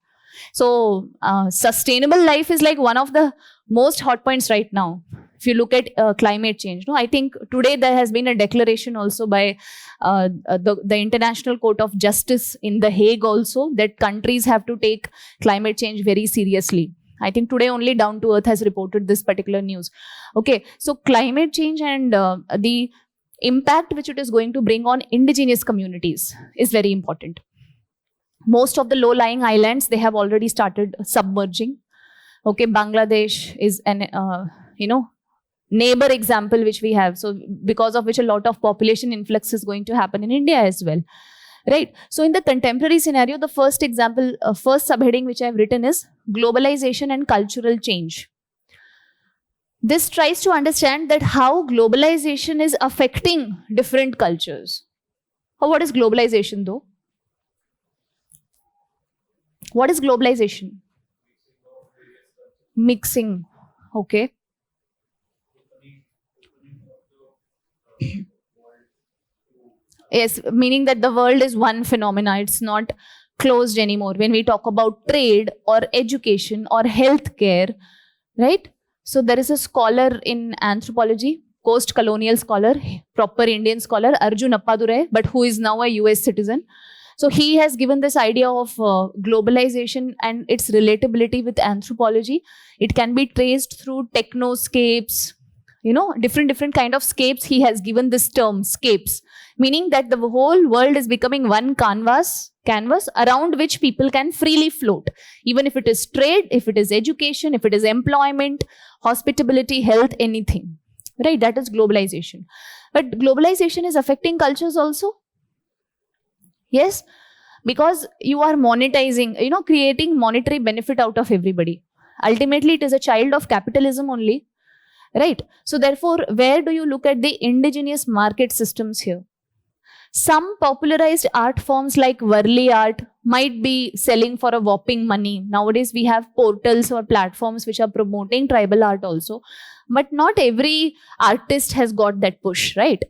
So sustainable life is like one of the most hot points right now. If you look at climate change, I think today there has been a declaration also by the International Court of Justice in The Hague also, that countries have to take climate change very seriously. I think today only Down to Earth has reported this particular news. Okay, so climate change and the impact which it is going to bring on indigenous communities is very important. Most of the low-lying islands, they have already started submerging. Okay, Bangladesh is an, neighbor example which we have. So because of which a lot of population influx is going to happen in India as well. Right. So in the contemporary scenario, the first example, first subheading which I've written is globalization and cultural change. This tries to understand that how globalization is affecting different cultures. What is globalization though? What is globalization? Mixing. Okay. Yes, meaning that the world is one phenomena. It's not closed anymore. When we talk about trade or education or healthcare, right? So there is a scholar in anthropology, post-colonial scholar, proper Indian scholar, Arjun Appadurai, but who is now a US citizen. So he has given this idea of globalization and its relatability with anthropology. It can be traced through technoscapes, different kind of scapes. He has given this term, scapes, meaning that the whole world is becoming one canvas around which people can freely float, even if it is trade, if it is education, if it is employment, hospitality, health, anything, right? That is globalization. But globalization is affecting cultures also. Yes, because you are monetizing, creating monetary benefit out of everybody. Ultimately, it is a child of capitalism only, right? So therefore, where do you look at the indigenous market systems here? Some popularized art forms like Varli art might be selling for a whopping money. Nowadays, we have portals or platforms which are promoting tribal art also. But not every artist has got that push, right?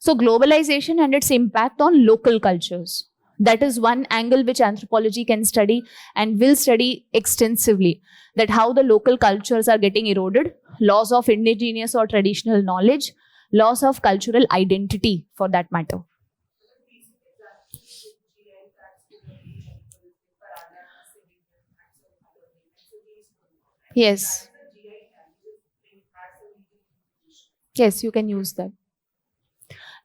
So globalization and its impact on local cultures. That is one angle which anthropology can study and will study extensively. That how the local cultures are getting eroded, loss of indigenous or traditional knowledge, loss of cultural identity for that matter. Yes. Yes, you can use that.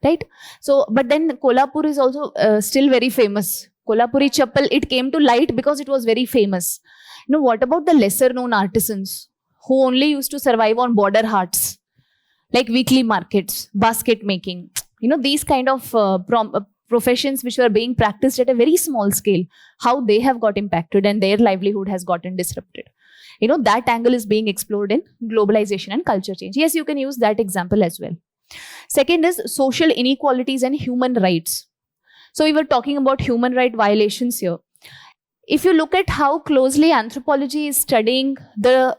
Right? So, but then Kolhapur is also still very famous. Kolhapuri chappal, it came to light because it was very famous. What about the lesser known artisans who only used to survive on border hearts, like weekly markets, basket making, these kind of professions which were being practiced at a very small scale, how they have got impacted and their livelihood has gotten disrupted. That angle is being explored in globalization and culture change. Yes, you can use that example as well. Second is social inequalities and human rights. So we were talking about human right violations here. If you look at how closely anthropology is studying the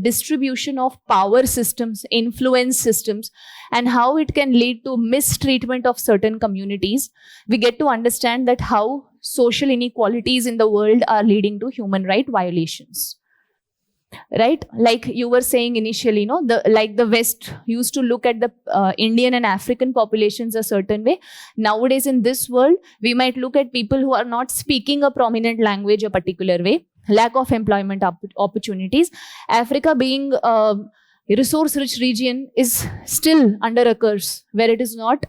distribution of power systems, influence systems, and how it can lead to mistreatment of certain communities, we get to understand that how social inequalities in the world are leading to human right violations. Right, like you were saying initially, the West used to look at the Indian and African populations a certain way. Nowadays in this world, we might look at people who are not speaking a prominent language a particular way, lack of employment opportunities. Africa being a resource rich region is still under a curse where it is not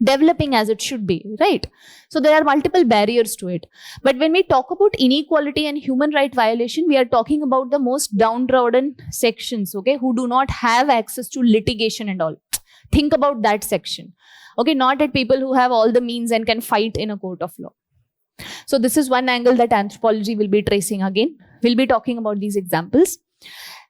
developing as it should be, right? So there are multiple barriers to it. But when we talk about inequality and human right violation, we are talking about the most downtrodden sections, okay, who do not have access to litigation and all. Think about that section, okay, not at people who have all the means and can fight in a court of law. So this is one angle that anthropology will be tracing again. We'll be talking about these examples.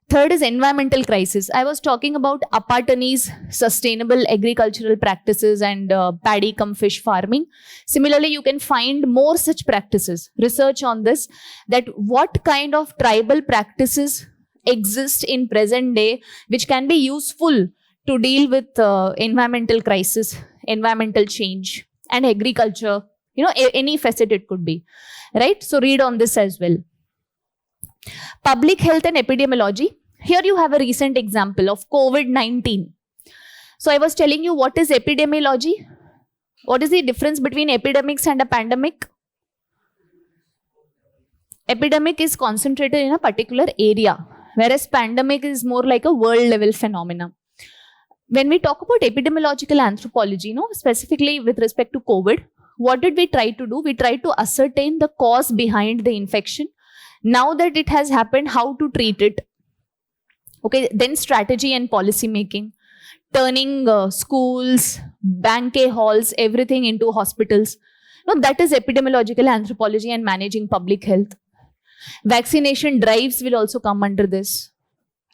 Third is environmental crisis. I was talking about Apatani's sustainable agricultural practices and paddy cum fish farming. Similarly, you can find more such practices. Research on this, that what kind of tribal practices exist in present day which can be useful to deal with environmental crisis, environmental change, and agriculture. Any facet it could be, right? So read on this as well. Public health and epidemiology. Here you have a recent example of COVID-19. So I was telling you what is epidemiology. What is the difference between epidemics and a pandemic? Epidemic is concentrated in a particular area, whereas pandemic is more like a world level phenomena. When we talk about epidemiological anthropology, specifically with respect to COVID, what did we try to do? We tried to ascertain the cause behind the infection. Now that it has happened, how to treat it. Okay, then strategy and policy making, turning schools, banquet halls, everything into hospitals. Now that is epidemiological anthropology and managing public health. Vaccination drives will also come under this,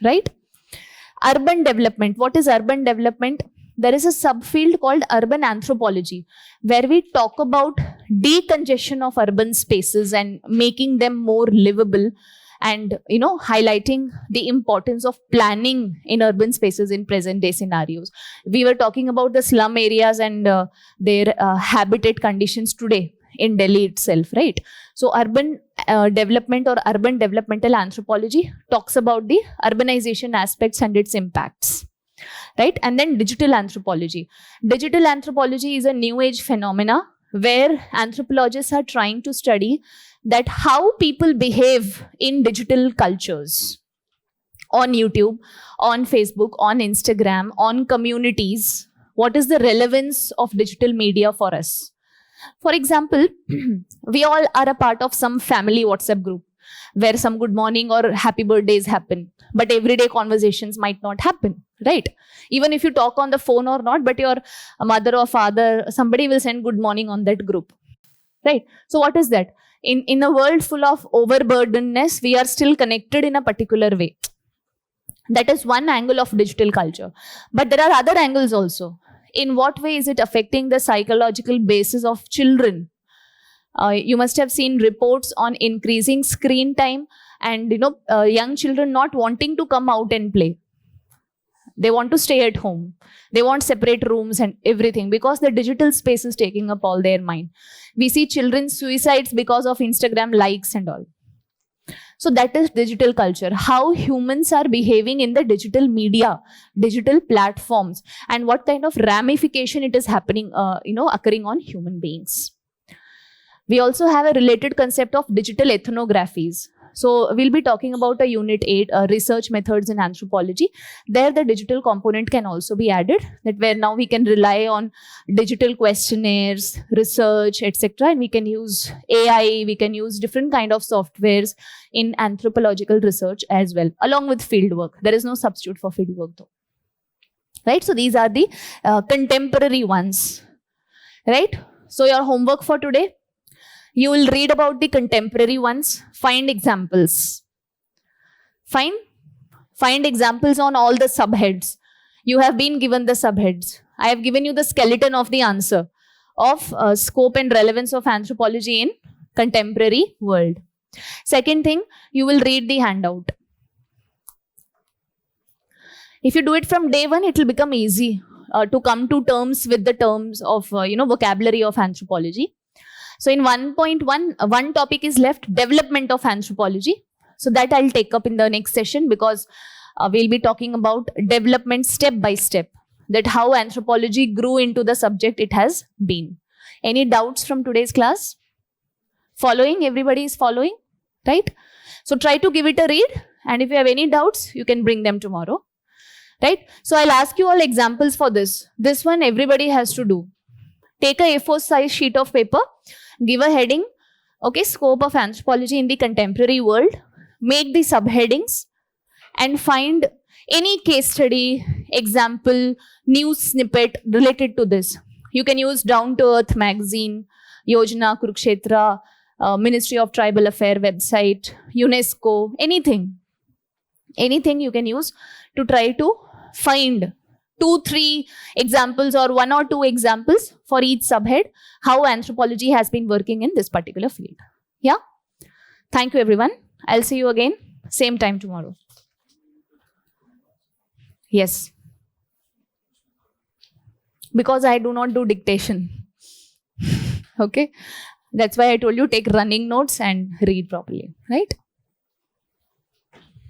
right? Urban development. What is urban development? There is a subfield called urban anthropology, where we talk about decongestion of urban spaces and making them more livable, and highlighting the importance of planning in urban spaces in present day scenarios. We were talking about the slum areas and their habitat conditions today in Delhi itself, right? So urban development or urban developmental anthropology talks about the urbanization aspects and its impacts, right? And then digital anthropology. Digital anthropology is a new age phenomena where anthropologists are trying to study that how people behave in digital cultures, on YouTube, on Facebook, on Instagram, on communities. What is the relevance of digital media for us? For example, we all are a part of some family WhatsApp group where some good morning or happy birthdays happen, but everyday conversations might not happen, right? Even if you talk on the phone or not, but your mother or father, somebody will send good morning on that group, right? So what is that? In a world full of overburdenedness, we are still connected in a particular way. That is one angle of digital culture. But there are other angles also. In what way is it affecting the psychological basis of children? You must have seen reports on increasing screen time and young children not wanting to come out and play. They want to stay at home. They want separate rooms and everything because the digital space is taking up all their mind. We see children's suicides because of Instagram likes and all. So that is digital culture, how humans are behaving in the digital media, digital platforms, and what kind of ramification it is happening, occurring on human beings. We also have a related concept of digital ethnographies. So we'll be talking about a unit 8, research methods in anthropology. There the digital component can also be added, that where now we can rely on digital questionnaires, research, etc. And we can use AI, we can use different kind of softwares in anthropological research as well, along with field work. There is no substitute for field work though. Right? So these are the contemporary ones. Right? So your homework for today, you will read about the contemporary ones, find examples. Find examples on all the subheads. You have been given the subheads. I have given you the skeleton of the answer of scope and relevance of anthropology in contemporary world. Second thing, you will read the handout. If you do it from day one, it will become easy to come to terms with the terms of vocabulary of anthropology. So in 1.1, one topic is left, development of anthropology. So that I'll take up in the next session because we'll be talking about development step by step, that how anthropology grew into the subject it has been. Any doubts from today's class? Following? Everybody is following, right? So try to give it a read, and if you have any doubts, you can bring them tomorrow, right? So I'll ask you all examples for this. This one everybody has to do. Take a A4 size sheet of paper, give a heading, okay, scope of anthropology in the contemporary world, make the subheadings, and find any case study, example, news snippet related to this. You can use Down to Earth magazine, Yojana, Kurukshetra, Ministry of Tribal Affairs website, UNESCO, anything. Anything you can use to try to find 2-3 examples or 1 or 2 examples for each subhead, how anthropology has been working in this particular field. Yeah? Thank you, everyone. I'll see you again, same time tomorrow. Yes. Because I do not do dictation. Okay? That's why I told you take running notes and read properly, right?